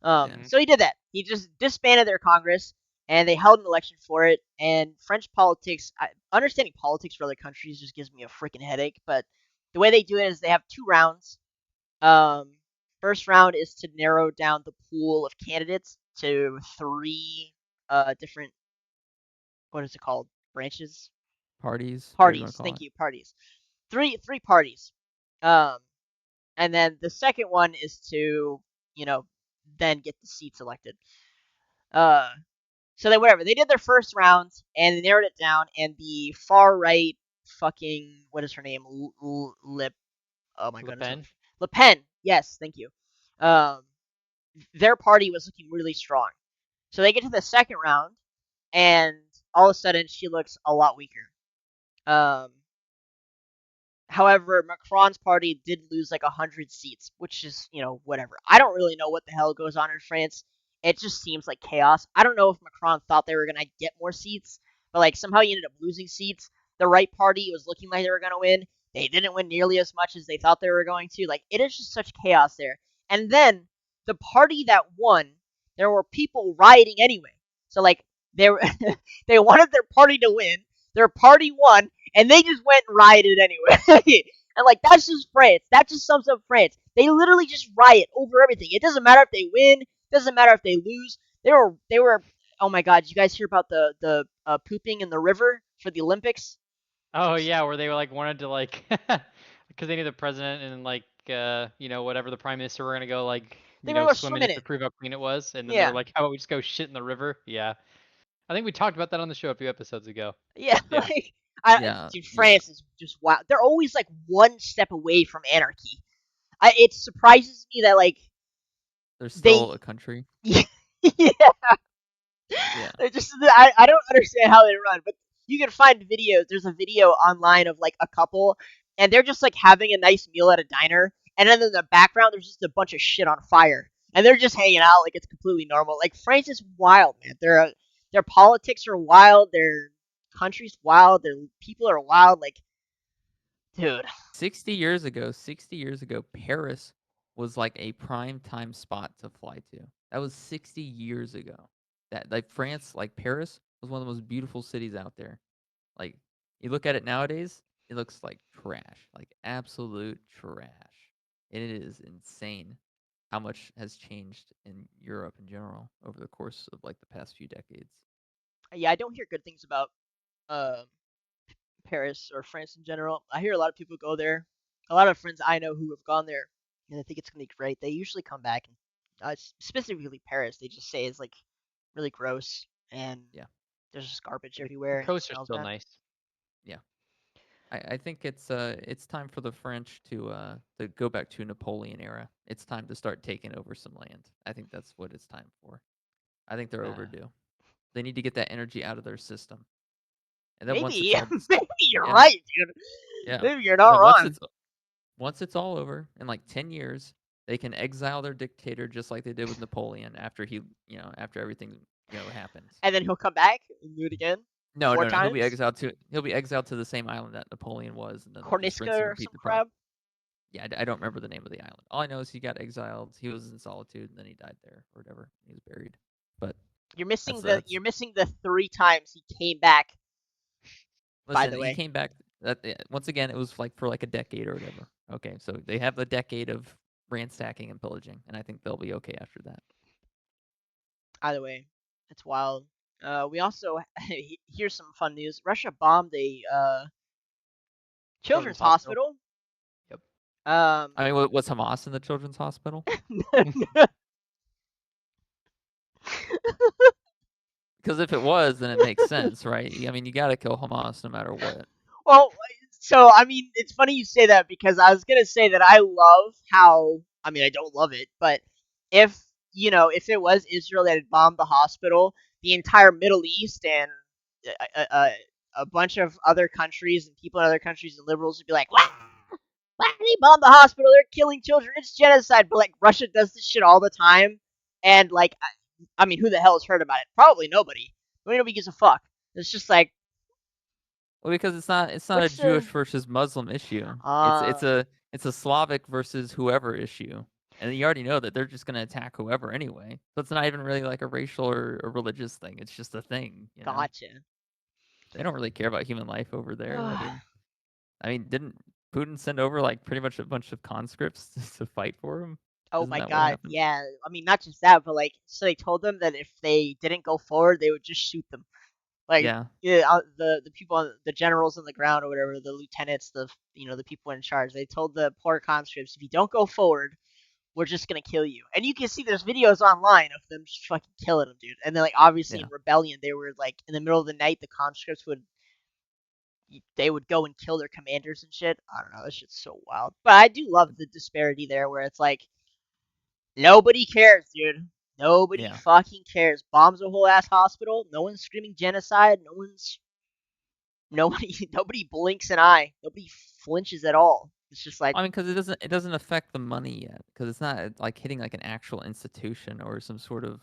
So he did that. He just disbanded their Congress, and they held an election for it. And French politics, understanding politics for other countries just gives me a freaking headache. But the way they do it is they have 2 rounds. First round is to narrow down the pool of candidates to 3 different, what is it called? Branches? Parties. Parties. Thank you. Parties. Three parties. And then the second one is to, then get the seats elected. So then whatever, they did their first round and they narrowed it down, and the far right fucking, what is her name? Oh my goodness. Le Pen. Yes, thank you. Their party was looking really strong. So they get to the second round, and all of a sudden she looks a lot weaker. However, Macron's party did lose like 100 seats, which is, whatever. I don't really know what the hell goes on in France. It just seems like chaos. I don't know if Macron thought they were going to get more seats, but like somehow he ended up losing seats. The right party was looking like they were going to win. They didn't win nearly as much as they thought they were going to. Like, it is just such chaos there. And then the party that won, there were people rioting anyway. So like they they wanted their party to win. Their party won, and they just went and rioted anyway. And like, that's just France. That just sums up France. They literally just riot over everything. It doesn't matter if they win. It doesn't matter if they lose. They were. Oh my God! Did you guys hear about the pooping in the river for the Olympics? Oh yeah, where they wanted to like, because they knew the president and like whatever the prime minister were gonna go like They were gonna swim swim in in it to it. prove how clean it was, and then they Yeah. were like, how about we just go shit in the river? Yeah, I think we talked about that on the show a few episodes ago. Yeah. Yeah. Dude, France is just wild. They're always like one step away from anarchy. It surprises me that like They're still a country. Yeah. Yeah. They're just, I don't understand how they run, but you can find videos. There's a video online of like a couple, and they're just like having a nice meal at a diner, and then in the background there's just a bunch of shit on fire, and they're just hanging out like it's completely normal. Like, France is wild, man. Their politics are wild. Their country's wild. Their people are wild. Like, dude. 60 years ago, Paris was like a prime time spot to fly to. That was 60 years ago. That like France, like Paris, was one of the most beautiful cities out there. Like, you look at it nowadays, it looks like trash, like absolute trash. And it is insane how much has changed in Europe in general over the course of like the past few decades. Yeah, I don't hear good things about Paris or France in general. I hear a lot of people go there. A lot of friends I know who have gone there, and I think it's gonna be great. They usually come back, and specifically Paris, they just say it's like really gross, and Yeah. there's just garbage The everywhere. And coasts it are smells still bad. nice. Yeah. I think it's time for the French to go back to Napoleon era. It's time to start taking over some land. I think that's what it's time for. I think they're overdue. They need to get that energy out of their system. And then once it's Maybe, all maybe you're yeah, right, dude. yeah. Maybe you're And not then wrong. once it's all over in like 10 years, they can exile their dictator just like they did with Napoleon after after everything happens. And then he'll come back and do it again. No, Four no, no. times. He'll be exiled to the same island that Napoleon was, and then they'll just rinse Cornisca and or repeat some the process. crap. Yeah, I don't remember the name of the island. All I know is he got exiled. He was in solitude, and then he died there or whatever. He was buried. But You're missing that's you're missing the 3 times he came back. By the listen. way, He came back. Once again, it was like for like a decade or whatever. Okay, so they have the decade of ransacking and pillaging, and I think they'll be okay after that. either way, it's wild. We also here's some fun news. Russia bombed a children's hospital. Yep. Um, I mean, was Hamas in the children's hospital? Because if it was, then it makes sense, right? I mean, you got to kill Hamas no matter what. Well, so I mean, it's funny you say that because I was gonna say that I love how. I mean, I don't love it, but if if it was Israel that had bombed the hospital, the entire Middle East and a bunch of other countries and people in other countries and liberals would be like, "What? They bombed the hospital. They're killing children. It's genocide." But like Russia does this shit all the time, and like, I mean, who the hell has heard about it? Probably nobody. Nobody gives a fuck. It's just like, Well, because it's not a what's Jewish the? versus Muslim issue. It's a Slavic versus whoever issue. And you already know that they're just gonna attack whoever anyway. So it's not even really like a racial or a religious thing. It's just a thing, you know. Gotcha. They don't really care about human life over there. I mean, didn't Putin send over like pretty much a bunch of conscripts to fight for him? Oh Isn't my that what god, happened? yeah. I mean, not just that, but like, so they told them that if they didn't go forward, they would just shoot them. Like, Yeah. yeah, the people, the generals on the ground or whatever, the lieutenants, the people in charge, they told the poor conscripts, if you don't go forward, we're just gonna kill you. And you can see there's videos online of them just fucking killing them, dude. And then like obviously Yeah. in rebellion, they were like in the middle of the night, the conscripts would go and kill their commanders and shit. I don't know, that shit's so wild. But I do love the disparity there, where it's like nobody cares, dude. Nobody Yeah. fucking cares. Bombs a whole ass hospital. No one's screaming genocide. Nobody blinks an eye. Nobody flinches at all. It's just like, I mean, because it doesn't affect the money yet, because it's not like hitting like an actual institution or some sort of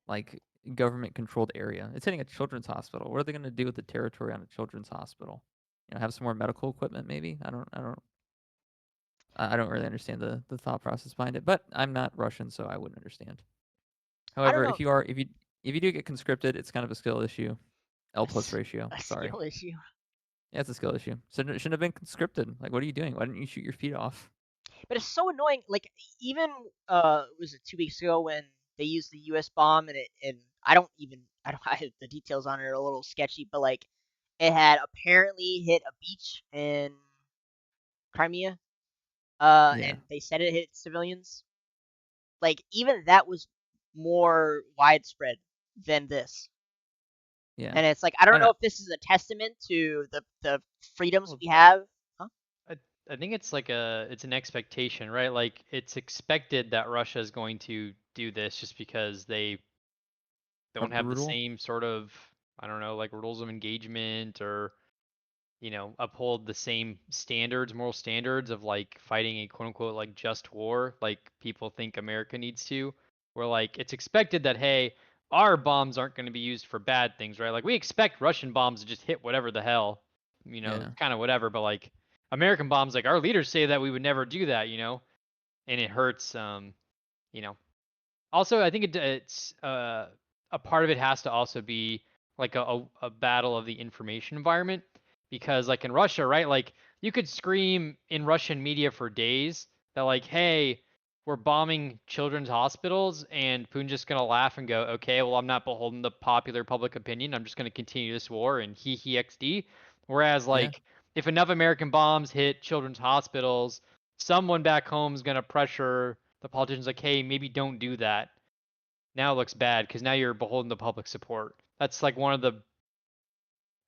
like government controlled area. It's hitting a children's hospital. What are they going to do with the territory on a children's hospital? Have some more medical equipment maybe? I don't really understand the thought process behind it, but I'm not Russian, so I wouldn't understand. I don't However, know, if you do get conscripted, it's kind of a skill issue. L plus ratio. a Sorry. skill issue. Yeah, it's a skill issue. So it shouldn't have been conscripted. Like, what are you doing? Why didn't you shoot your feet off? But it's so annoying. Like even was it 2 weeks ago when they used the U.S. bomb and I don't the details on it are a little sketchy, but like it had apparently hit a beach in Crimea, Yeah, and they said it hit civilians. Like even that was more widespread than this. yeah. And it's like I don't I know know. if this is a testament to the freedoms Well, we have. Huh? I think it's like it's an expectation, right? Like it's expected that Russia is going to do this just because they Are don't have the brutal. same sort of, I don't know, like rules of engagement or, uphold the same standards, moral standards of like fighting a quote unquote like just war, like people think America needs to. Where like it's expected that, hey, our bombs aren't going to be used for bad things, right? Like we expect Russian bombs to just hit whatever the hell, Yeah. kind of whatever, but like American bombs, like our leaders say that we would never do that, and it hurts, you know. Also, I think it's a part of it has to also be like a battle of the information environment because like in Russia, right? Like you could scream in Russian media for days that like, hey, we're bombing children's hospitals, and Putin's just gonna laugh and go, okay, well I'm not beholden to popular public opinion. I'm just gonna continue this war and he xd. Whereas Yeah. like if enough American bombs hit children's hospitals, someone back home is gonna pressure the politicians like, hey, maybe don't do that. Now it looks bad because now you're beholden to public support. That's like one of the,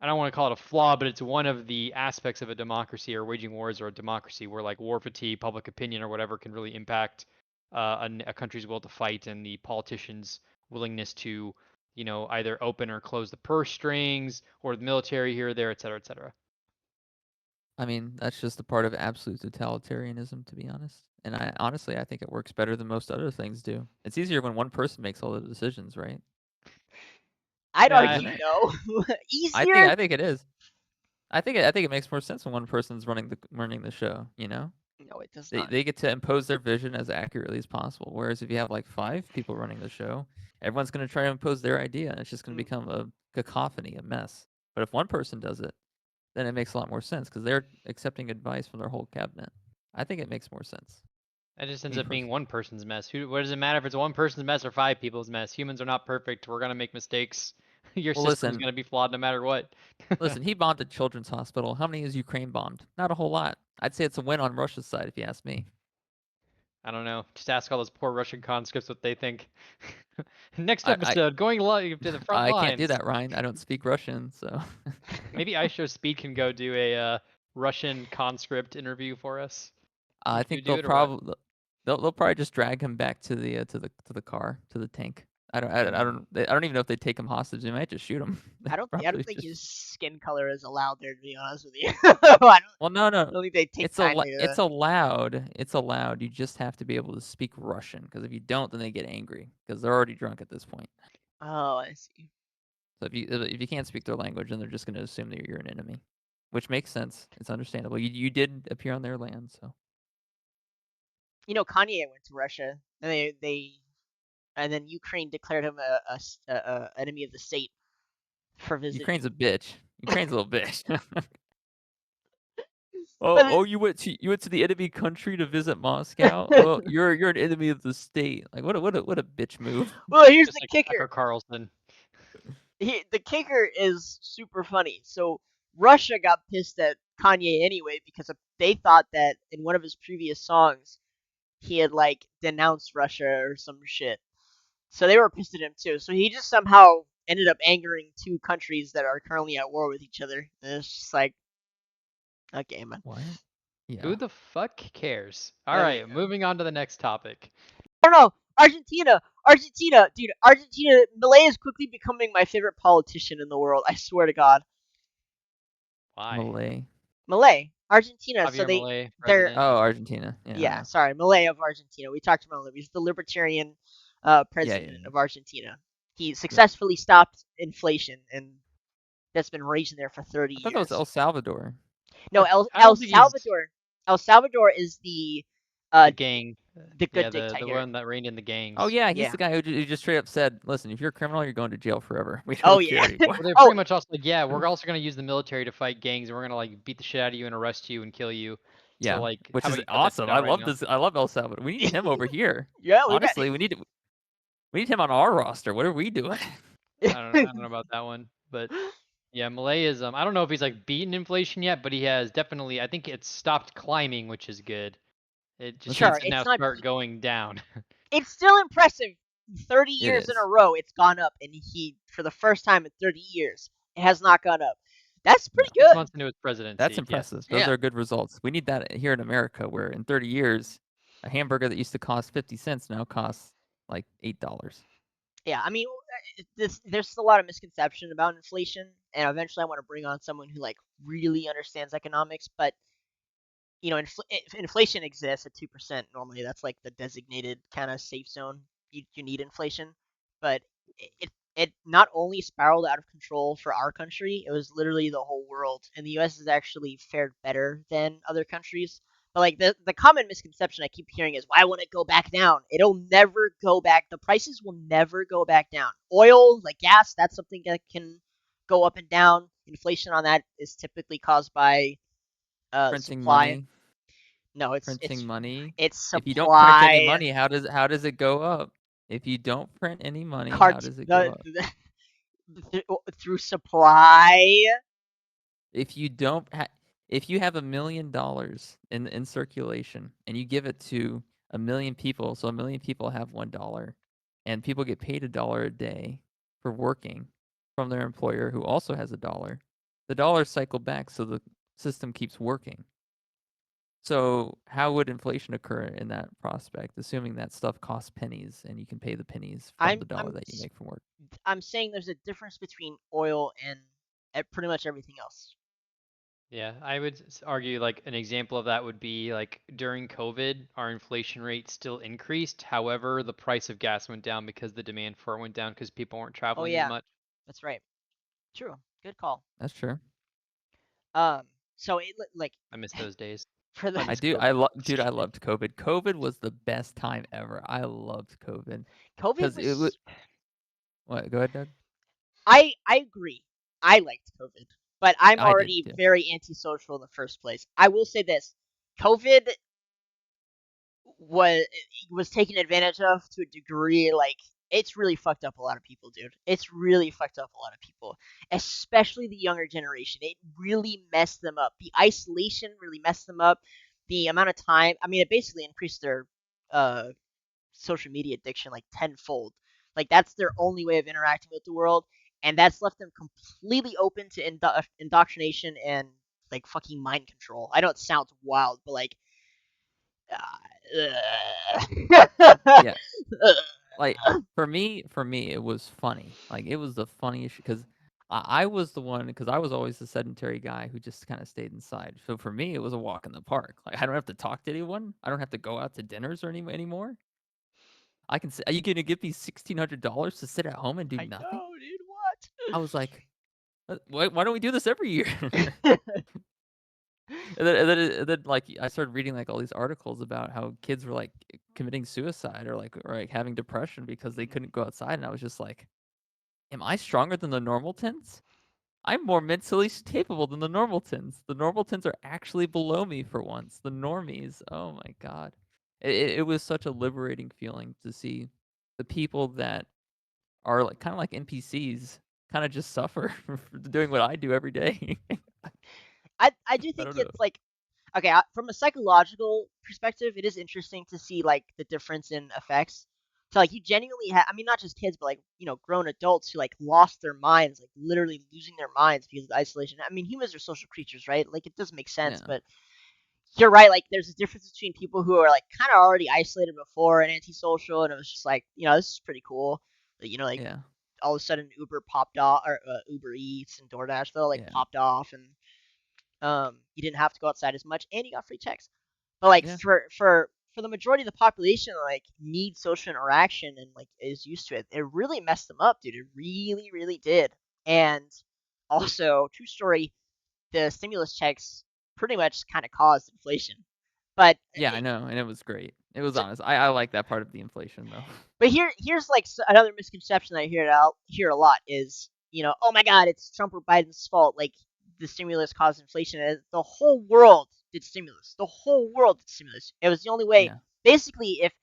I don't want to call it a flaw, but it's one of the aspects of a democracy or waging wars or a democracy where like war fatigue, public opinion, or whatever can really impact a country's will to fight and the politicians' willingness to, either open or close the purse strings or the military here, there, et cetera, et cetera. I mean, that's just a part of absolute totalitarianism, to be honest. And I think it works better than most other things do. It's easier when one person makes all the decisions, right? I'd Nah, Isn't argue it? no. I think Easier? I think it is. I think it makes more sense when one person's running the show. No, it does They not. they get to impose their vision as accurately as possible. Whereas if you have like 5 people running the show, everyone's going to try to impose their idea, and it's just going to Mm. become a cacophony, a mess. But if one person does it, then it makes a lot more sense because they're accepting advice from their whole cabinet. I think it makes more sense. that just ends Me up being personally. one person's mess. What does it matter if it's one person's mess or 5 people's mess? Humans are not perfect. We're gonna make mistakes. Your Well, system's listen, gonna be flawed no matter what. listen. He bombed a children's hospital. How many has Ukraine bombed? Not a whole lot. I'd say it's a win on Russia's side, if you ask me. I don't know. Just ask all those poor Russian conscripts what they think. Next I episode, going live to the front I can't do lines. that, Ryan. I don't speak Russian, so. Maybe IShowSpeed can go do a Russian conscript interview for us. I Would you think do it or what? they'll probably just drag him back to the car, to the tank. I don't even know if they take him hostage. They might just shoot him. I don't Probably think just... his skin color is allowed there, to be honest with you. I Well, no. don't think they take It's kindly to. it's allowed. It's allowed. You just have to be able to speak Russian, because if you don't, then they get angry because they're already drunk at this point. Oh, I see. So if you can't speak their language, then they're just going to assume that you're an enemy, which makes sense. It's understandable. You did appear on their land, so. You know, Kanye went to Russia, and and then Ukraine declared him a enemy of the state for visiting. Ukraine's a bitch. Ukraine's a little bitch. But Oh, you went to the enemy country to visit Moscow? Oh, you're an enemy of the state. Like what a bitch move. well, here's Just the like kicker. Tucker Carlson. The kicker is super funny. So Russia got pissed at Kanye anyway because they thought that in one of his previous songs he had like denounced Russia or some shit. So they were pissed at him too. So he just somehow ended up angering two countries that are currently at war with each other. And it's just like, okay, man. What? Yeah. Who the fuck cares? All There we right, go. moving on to the next topic. Oh no, Argentina, dude, Argentina. Milei is quickly becoming my favorite politician in the world. I swear to God. Why? Malay. Milei, Argentina. Javier so Milei, they're president. Oh, Argentina. yeah, sorry, Milei of Argentina. We talked about him. He's the libertarian president of Argentina. He successfully stopped inflation, and that's been raging there for 30 I thought years. that was El Salvador. No, I El don't think he's- Salvador. El Salvador is the gang. the good Yeah, the dictator. one that reigned in the gangs. Oh yeah, he's Yeah. the guy who just straight up said, "Listen, if you're a criminal, you're going to jail forever. We don't Oh, care yeah. anymore." Well, they're Oh. pretty much also like, yeah, we're also gonna use the military to fight gangs, and we're gonna like beat the shit out of you and arrest you and kill you. Yeah, So, like, which how is about you cut that awesome. shit out I right love now? this. I love El Salvador. We need him over here. Yeah, Honestly, we need him on our roster. What are we doing? I don't know about that one, but yeah, Milei is I don't know if he's like beaten inflation yet, but he has definitely. I think it's stopped climbing, which is good. It just Sure, needs to it's now not start going down. It's still impressive. 30 It years in a is. row, it's gone up, and he, for the first time in 30 years, it has not gone up. That's pretty 6 good. months into his presidency. That's yes. impressive. Those Yeah. are good results. We need that here in America, where in 30 years, a hamburger that used to cost 50 cents now costs like $8. Yeah, I mean, there's a lot of misconception about inflation, and eventually I want to bring on someone who like really understands economics. But you know, if inflation exists at 2% normally, that's like the designated kind of safe zone. You need inflation, but it not only spiraled out of control for our country, it was literally the whole world. And the U.S. has actually fared better than other countries. But like the common misconception I keep hearing is, why won't it go back down? It'll never go back. The prices will never go back down. Oil, like gas, that's something that can go up and down. Inflation on that is typically caused by Printing supply. money. No, Printing money. it's supply. If you don't print any money, how does it go up? If you don't print any money, how does it go up? Through supply. If you don't if you have $1 million in circulation and you give it to 1 million people, so 1 million people have $1, and people get paid $1 a day for working from their employer who also has $1, the dollars cycle back so the system keeps working. So how would inflation occur in that prospect, assuming that stuff costs pennies and you can pay the pennies from the dollar that you make from work? I'm saying there's a difference between oil and pretty much everything else. Yeah, I would argue like an example of that would be like during COVID, our inflation rate still increased. However, the price of gas went down because the demand for it went down because people weren't Oh traveling yeah, as much. that's right. True. Good call. That's true. So like I miss those days. for the I do. I loved COVID. COVID was the best time ever. I loved COVID. COVID It was. What? Go ahead, Doug. I agree. I liked COVID, but I'm I did already too. very antisocial in the first place. I will say this: COVID was taken advantage of to a degree. Like, it's really fucked up a lot of people, dude. It's really fucked up a lot of people, especially the younger generation. It really messed them up. The isolation really messed them up. The amount of time, I mean, it basically increased their social media addiction like tenfold. Like, that's their only way of interacting with the world, and that's left them completely open to indoctrination and like fucking mind control. I know it sounds wild, but like, Yeah. Like for me, it was funny. Like it was the funniest because I was the one because I was always the sedentary guy who just kind of stayed inside. So for me, it was a walk in the park. Like I don't have to talk to anyone. I don't have to go out to dinners or anymore. I can. Are you gonna give me $1,600 to sit at home and do I nothing? know, dude. What? I was like, why don't we do this every year? And then, like I started reading like all these articles about how kids were like committing suicide or having depression because they couldn't go outside, and I was just like, am I stronger than the Normaltons? I'm more mentally capable than the Normaltons. The Normaltons are actually below me for once. The normies. Oh my god, it was such a liberating feeling to see the people that are like kind of like NPCs kind of just suffer for doing what I do every day. I do I think don't know. it's like, okay, from a psychological perspective, it is interesting to see like the difference in effects. So like you genuinely have, I mean, not just kids, but like grown adults who like lost their minds, like literally losing their minds because of the isolation. I mean, humans are social creatures, right? Like it does make sense, Yeah. but you're right. Like there's a difference between people who are like kind of already isolated before and antisocial, and it was just like, this is pretty cool. Like Yeah. all of a sudden Uber popped off, or Uber Eats and DoorDash though, like Yeah. popped off, and you didn't have to go outside as much, and you got free checks. But like Yeah. for the majority of the population, like needs social interaction and like is used to it, it really messed them up, dude. It really, really did. And also, true story, the stimulus checks pretty much kind of caused inflation. But Yeah, I know, and it was great. It was so, honest. I like that part of the inflation though. but here's like another misconception that I hear a lot is, oh my God, it's Trump or Biden's fault. Like the stimulus caused inflation. And the whole world did stimulus. The whole world did stimulus. It was the only way. Yeah. Basically, if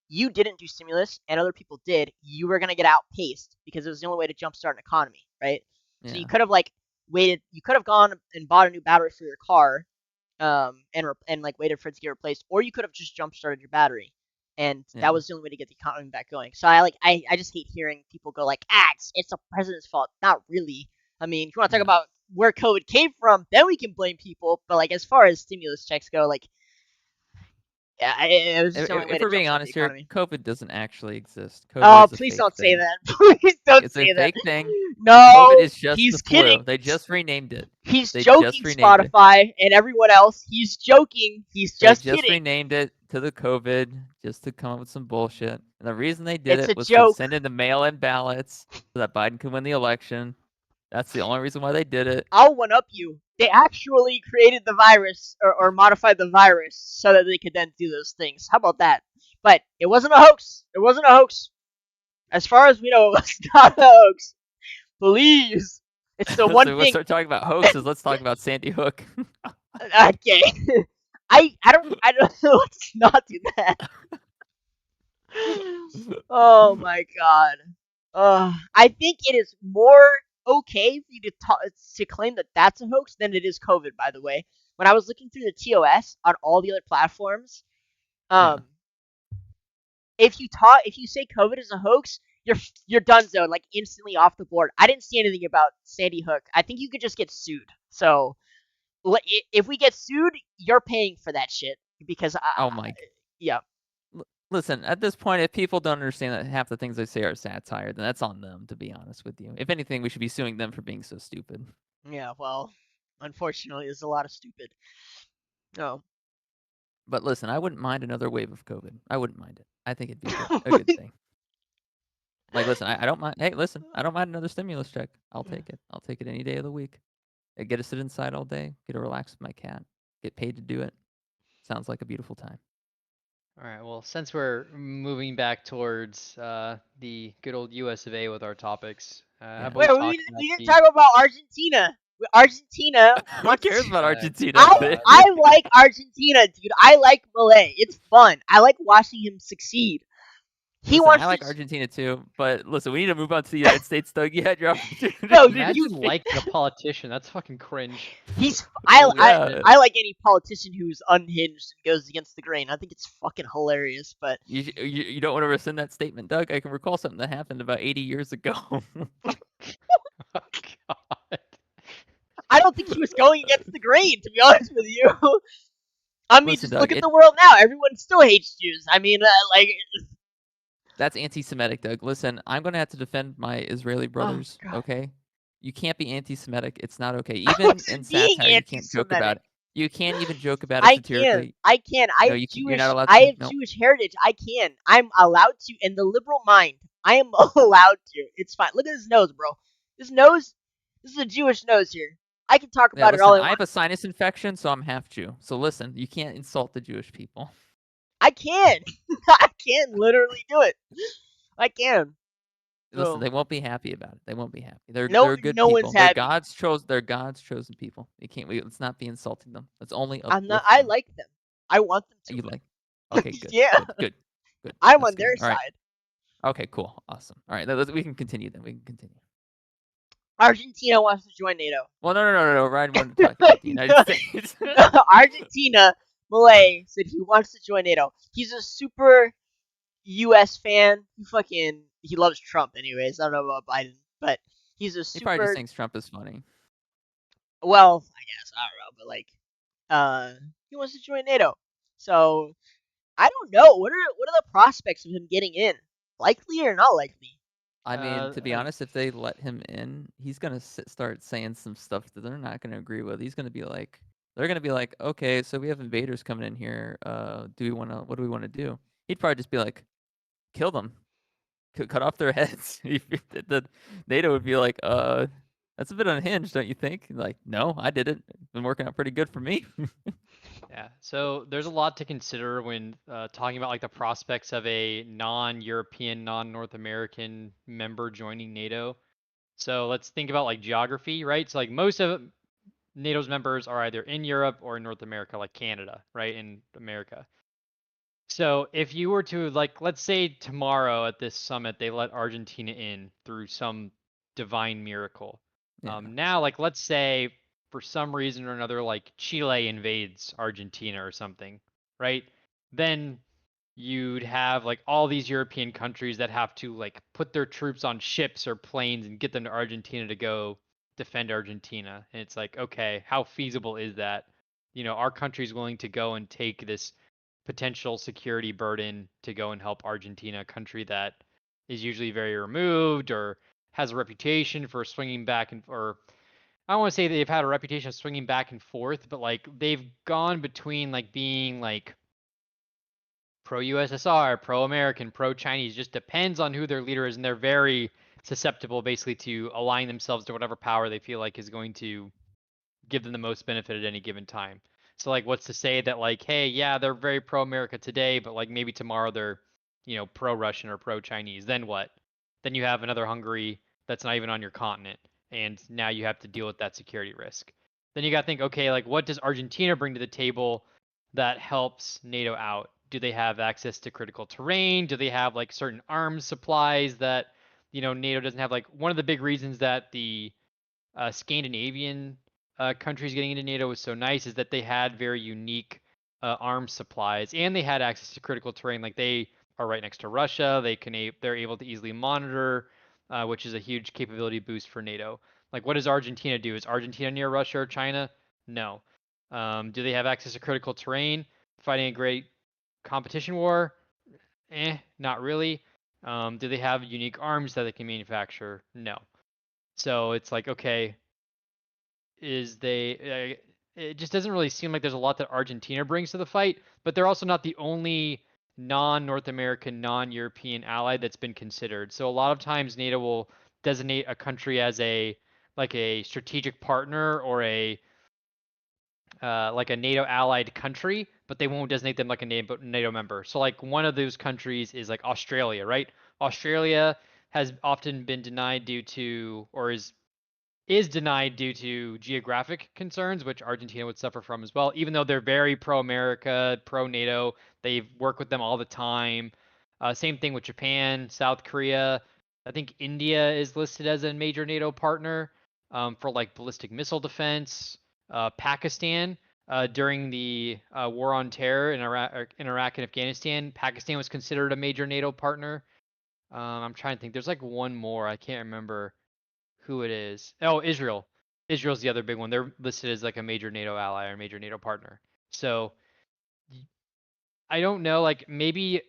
you didn't do stimulus and other people did, you were gonna get outpaced because it was the only way to jumpstart an economy, right? So you Yeah. could have like waited. You could have gone and bought a new battery for your car, and like waited for it to get replaced, or you could have just jump started your battery, and Yeah. that was the only way to get the economy back going. So I just hate hearing people go like, it's the president's fault. Not really. I mean, if you want to talk No. about where COVID came from, then we can blame people. But like as far as stimulus checks go, like yeah, it was just the only way If to we're being jumpstart the honest here, economy. COVID doesn't actually exist. COVID Oh, is a please fake don't say thing. that. Please don't It's a say that. fake thing. No, COVID is just the he's flu. kidding. They just renamed it. He's They joking, just renamed it. Spotify and everyone else. He's joking. He's They just just kidding. renamed it to the COVID just to come up with some bullshit. And the reason they did It's it a was to joke. send in the mail-in ballots so that Biden could win the election. That's the only reason why they did it. I'll one up you. They actually created the virus or modified the virus so that they could then do those things. How about that? But it wasn't a hoax. It wasn't a hoax. As far as we know, it was not a hoax. Please. It's the one So let's thing. start talking about hoaxes. Let's talk about Sandy Hook. Okay. I don't know. Let's not do that. Oh my god. I think it is more okay for you to claim that that's a hoax than it is COVID. By the way, when I was looking through the TOS on all the other platforms, Yeah. if you say COVID is a hoax, you're done zone, like instantly off the board. I didn't see anything about Sandy Hook. I think you could just get sued. So if we get sued, you're paying for that shit because Oh my. yeah. Listen, at this point, if people don't understand that half the things they say are satire, then that's on them, to be honest with you. If anything, we should be suing them for being so stupid. Yeah, well, unfortunately, there's a lot of stupid. No. But listen, I wouldn't mind another wave of COVID. I wouldn't mind it. I think it'd be a good thing. Like, listen, I don't mind. Hey, listen, I don't mind another stimulus check. I'll take it. I'll take it any day of the week. I get to sit inside all day, get to relax with my cat, get paid to do it. Sounds like a beautiful time. All right. Well, since we're moving back towards the good old US of A with our topics, how about Wait, we we talk didn't, about we didn't the talk about Argentina. Argentina Who wants cares to. about Uh, Argentina? I like Argentina, dude. I like Malay. It's fun. I like watching him succeed. He Listen, wants I like to. Argentina too, but listen, we need to move on to the United States, Doug. You had your opportunity. No, dude, Imagine liking a politician. That's fucking cringe. He's. Well, yeah. I like any politician who's unhinged and goes against the grain. I think it's fucking hilarious. But You don't want to rescind that statement, Doug. I can recall something that happened about 80 years ago. Oh, God. I don't think he was going against the grain, to be honest with you. I mean, Listen, just Doug, look at the world now. Everyone still hates Jews. I mean, like, That's anti-Semitic, Doug. Listen, I'm gonna have to defend my Israeli brothers. God. Okay, you can't be anti-Semitic. It's not okay. I Even wasn't in being satire, you can't joke about anti-Semitic. it. You can't even joke about it I can. satirically. I can. No, you can't. You're not allowed I to. have No. Jewish heritage. I can. I'm allowed to. In the liberal mind, I am allowed to. It's fine. Look at his nose, bro. This nose. This is a Jewish nose here. I can talk Yeah, about it all listen, I I want. have a sinus infection, so I'm half Jew. So listen, you can't insult the Jewish people. I can. I can literally do it. I can. Listen, So they won't be happy about it. They won't be happy. They're no, good no one's people. They're happy. God's chose. They're God's chosen people. You can't. Let's not be insulting them. Let's only I'm not. uplift I them. like them. I want them to You win. like? Okay, good, Yeah, good, good, good. I'm That's on good. their All right. side. Okay, cool, awesome. All right, we can continue then. We can continue. Argentina wants to join NATO. Well, no. Ryan wanted to talk about the United States. Argentina, Malay said he wants to join NATO. He's a super U.S. fan. He loves Trump, anyways. I don't know about Biden, but he's a He probably just super. thinks Trump is funny. Well, I guess I don't know, but he wants to join NATO. So I don't know. What are the prospects of him getting in? Likely or not likely? I mean, to be Uh, honest, if they let him in, he's gonna start saying some stuff that they're not gonna agree with. He's gonna be like, they're gonna be like, okay, so we have invaders coming in here. What do we want to do? He'd probably just be like, kill them, cut off their heads. The NATO would be like, that's a bit unhinged, don't you think? Like, no, I did it. It's been working out pretty good for me. Yeah, so there's a lot to consider when talking about like the prospects of a non-European, non-North American member joining NATO. So let's think about like geography, right? So like most of NATO's members are either in Europe or in North America, like Canada, right? In America. So if you were to like, let's say tomorrow at this summit, they let Argentina in through some divine miracle. Yeah. Now, like, let's say for some reason or another, like Chile invades Argentina or something, right? Then you'd have like all these European countries that have to like put their troops on ships or planes and get them to Argentina to go defend Argentina. And it's like, okay, how feasible is that? Our country's willing to go and take this potential security burden to go and help Argentina, a country that is usually very removed or has a reputation for swinging back or I don't want to say they've had a reputation of swinging back and forth, but like they've gone between like being like pro USSR, pro American, pro Chinese, just depends on who their leader is, and they're very susceptible basically to align themselves to whatever power they feel like is going to give them the most benefit at any given time. So like what's to say that like, hey, yeah, they're very pro America today, but like maybe tomorrow they're, pro Russian or pro Chinese. Then what? Then you have another Hungary that's not even on your continent, and now you have to deal with that security risk. Then you got to think, okay, like what does Argentina bring to the table that helps NATO out? Do they have access to critical terrain? Do they have like certain arms supplies that, NATO doesn't have? Like one of the big reasons that the Scandinavian countries getting into NATO was so nice is that they had very unique arms supplies and they had access to critical terrain. Like they are right next to Russia. They're able to easily monitor, which is a huge capability boost for NATO. Like what does Argentina do? Is Argentina near Russia or China? No. Do they have access to critical terrain? Fighting a great competition war? Not really. Do they have unique arms that they can manufacture? No. So it's like, okay, it just doesn't really seem like there's a lot that Argentina brings to the fight, but they're also not the only non-North American, non-European ally that's been considered. So a lot of times NATO will designate a country as a strategic partner or a like a NATO allied country, but they won't designate them like a NATO member. So like one of those countries is like Australia, right? Australia has often been denied due to or is denied due to geographic concerns, which Argentina would suffer from as well. Even though they're very pro-America, pro-NATO, they work with them all the time. Same thing with Japan, South Korea. I think India is listed as a major NATO partner for like ballistic missile defense. Pakistan during the war on terror in Iraq and Afghanistan, Pakistan was considered a major NATO partner. I'm trying to think. There's like one more. I can't remember who it is. Oh, Israel. Israel's the other big one. They're listed as like a major NATO ally or major NATO partner. So I don't know. Like maybe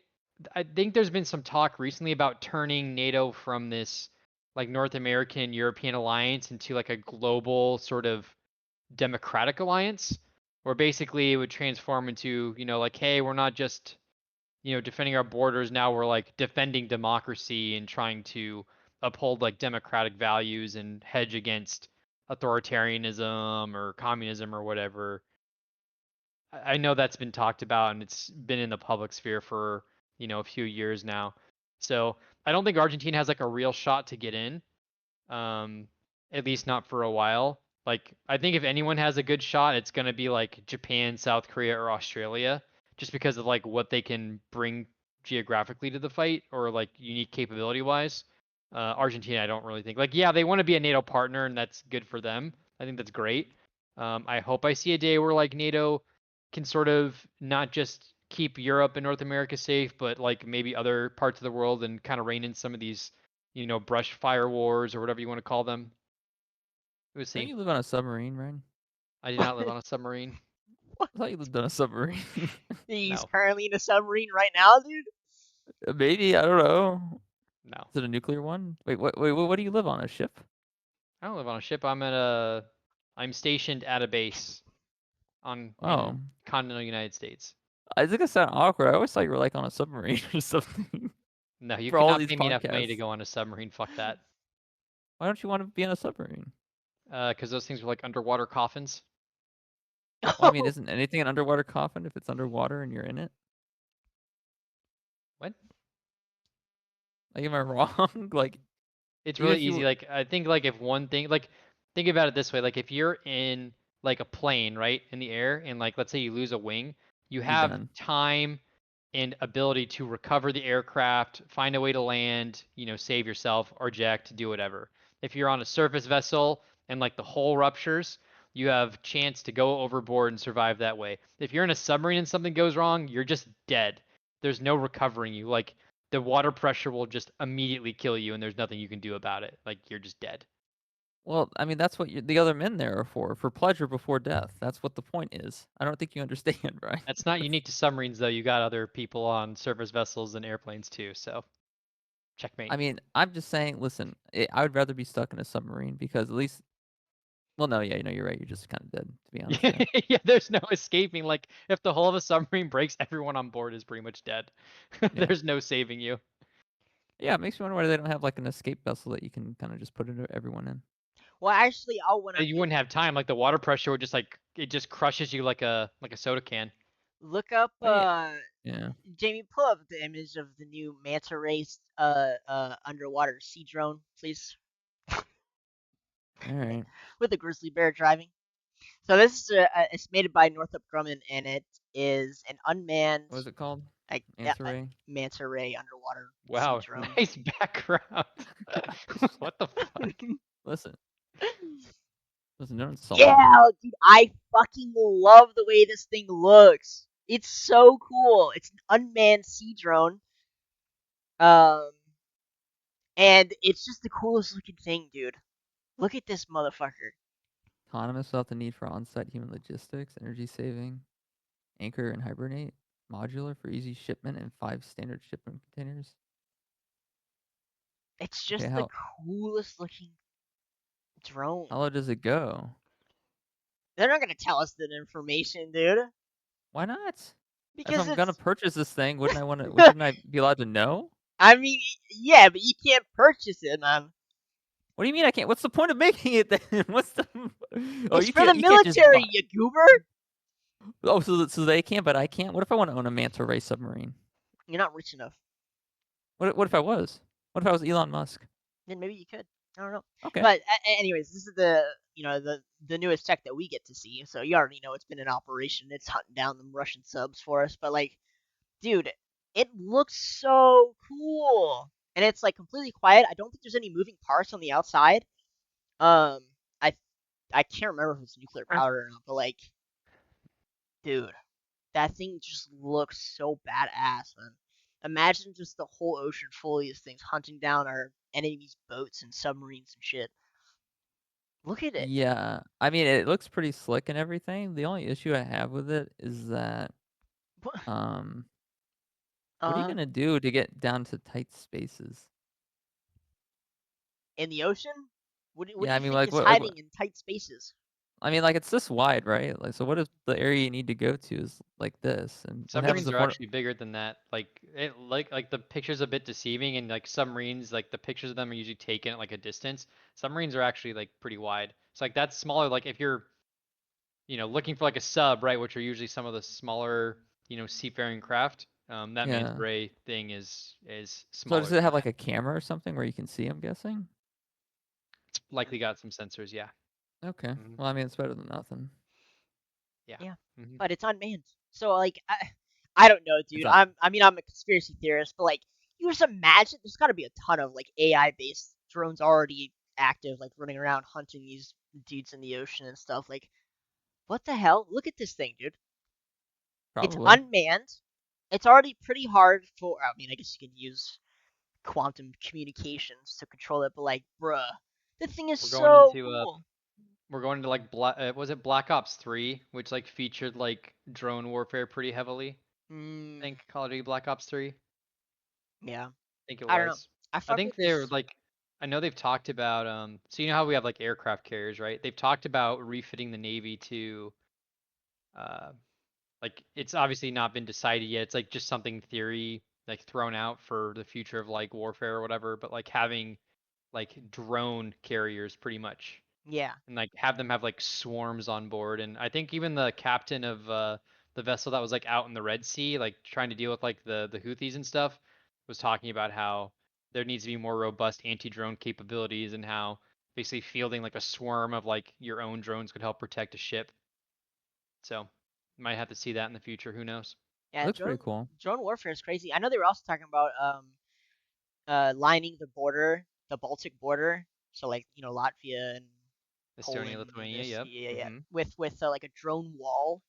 I think there's been some talk recently about turning NATO from this like North American European alliance into like a global sort of democratic alliance, where basically it would transform into, like, hey, we're not just, defending our borders. Now we're like defending democracy and trying to uphold like democratic values and hedge against authoritarianism or communism or whatever. I know that's been talked about and it's been in the public sphere for, a few years now. So I don't think Argentina has like a real shot to get in. Um, at least not for a while. Like, I think if anyone has a good shot, it's gonna be like Japan, South Korea, or Australia, just because of like what they can bring geographically to the fight or like unique capability wise. Argentina, I don't really think. Like, yeah, they want to be a NATO partner, and that's good for them. I think that's great. I hope I see a day where like NATO can sort of not just keep Europe and North America safe, but like maybe other parts of the world and kind of rein in some of these, brush fire wars or whatever you want to call them. We'll Don't see. you live on a submarine, Ryan? I do not live on a submarine. I thought you lived on a submarine. He's No. currently in a submarine right now, dude. Maybe, I don't know. No. Is it a nuclear one? Wait, what do you live on? A ship? I don't live on a ship. I'm stationed at a base in Oh, continental United States. I think it sound awkward. I always thought you were like on a submarine or something No, you for could all not these pay me enough money to podcasts. go on a submarine. Fuck that. Why don't you want to be on a submarine? Because those things are like underwater coffins. Well, I mean, isn't anything an underwater coffin if it's underwater and you're in it? What? Like, am I wrong? Like, It's even really if easy. you, Like, I think like if one thing, like, think about it this way. Like, if you're in like a plane, right, in the air, and like let's say you lose a wing, you you're have done. time and ability to recover the aircraft, find a way to land, save yourself or eject, do whatever. If you're on a surface vessel and like the hull ruptures, you have chance to go overboard and survive that way. If you're in a submarine and something goes wrong, you're just dead. There's no recovering you. Like, the water pressure will just immediately kill you and there's nothing you can do about it. Like, you're just dead. Well, I mean, that's what the other men there are for pleasure before death. That's what the point is. I don't think you understand, right? That's not unique to submarines though. You got other people on surface vessels and airplanes too, so checkmate. I mean, I'm just saying, listen, I would rather be stuck in a submarine because at least, well, no, yeah, you're right. You're just kind of dead, to be honest. Yeah. Yeah, there's no escaping. Like, if the hull of a submarine breaks, everyone on board is pretty much dead. Yeah. There's no saving you. Yeah, it makes me wonder why they don't have like an escape vessel that you can kind of just put everyone in. Well, actually, I'll when You wouldn't have time. Like, the water pressure would just like it just crushes you like a soda can. look up Oh, yeah. Jamie, pull up the image of the new manta ray underwater sea drone, please, All right. with a grizzly bear driving. So this is it's made by Northrop Grumman, and it is an unmanned What is it called? like Manta ray. manta ray underwater Wow, sea drone. nice background. What the fuck? Listen, don't insult me. Yeah, dude, I fucking love the way this thing looks. It's so cool. It's an unmanned sea drone. And it's just the coolest looking thing, dude. Look at this motherfucker. Autonomous without the need for on-site human logistics, energy saving, anchor and hibernate, modular for easy shipment, and 5 standard shipment containers. It's Okay, just the coolest looking drone. how low does it go? They're not gonna tell us that information, dude. Why not? Because If I'm it's. gonna purchase this thing, wouldn't I want to? Shouldn't I be allowed to know? I mean, yeah, but you can't purchase it, man. What do you mean I can't? What's the point of making it then? What's the? Oh, It's you for the can't. You can't just military, buy. you goober. Oh, so they can't, but I can't. What if I want to own a manta ray submarine? You're not rich enough. What if I was? What if I was Elon Musk? Then maybe you could. I don't know. Okay. But anyways, this is the newest tech that we get to see. So you already know it's been in operation. It's hunting down them Russian subs for us. But like, dude, it looks so cool, and it's like completely quiet. I don't think there's any moving parts on the outside. Um, I I can't remember if it's nuclear powered or not, but like, dude, that thing just looks so badass, man. Imagine just the whole ocean full of these things hunting down our enemies' boats and submarines and shit. Look at it. Yeah, I mean it looks pretty slick and everything. The only issue I have with it is that um What are you gonna do to get down to tight spaces? In the ocean? What do Yeah, I you mean, think like, is what? hiding in tight spaces? I mean, like, it's this wide, right? Like, so what if the area you need to go to is like this? And what happens Submarines if are one? actually bigger than that. Like the picture's a bit deceiving, and like submarines, like the pictures of them are usually taken at like a distance. Submarines are actually like pretty wide. So like that's smaller. Like if you're, looking for like a sub, right, which are usually some of the smaller, seafaring craft. That manta Yeah. ray thing is So does smaller it than have like that. a camera or something where you can see? I'm guessing. It's likely got some sensors, yeah. Okay. Hmm. Well, I mean, it's better than nothing. Yeah. Yeah, Hmm. but it's unmanned. So like, I don't know, It's dude. not. I'm a conspiracy theorist, but like, you just imagine there's got to be a ton of like AI based drones already active, like running around hunting these dudes in the ocean and stuff. Like, what the hell? Look at this thing, dude. It's Probably. unmanned. It's already pretty hard for. I mean, I guess you can use quantum communications to control it, but like, bruh, the thing is We're going so into cool. we're going into like was it Black Ops 3, which like featured like drone warfare pretty heavily. I Mm, think Call of Duty Black Ops 3. I yeah, think it I don't know. was. I I fuck think with they're this. like I know they've talked about so you know how we have like aircraft carriers, right? They've talked about refitting the Navy to uh like it's obviously not been decided yet. It's like just something theory like thrown out for the future of like warfare or whatever, but like having like drone carriers pretty much Yeah, and like have them have like swarms on board. And I think even the captain of the vessel that was like out in the Red Sea, like trying to deal with like the Houthis and stuff, was talking about how there needs to be more robust anti-drone capabilities and how basically fielding like a swarm of like your own drones could help protect a ship. So might have to see that in the future. Who knows? yeah. Looks pretty cool. Drone warfare is crazy. I know they were also talking about lining the border, the Baltic border, so like Latvia and Estonia, Poland and Lithuania. this, Yep. yeah, Hmm. with like a drone wall,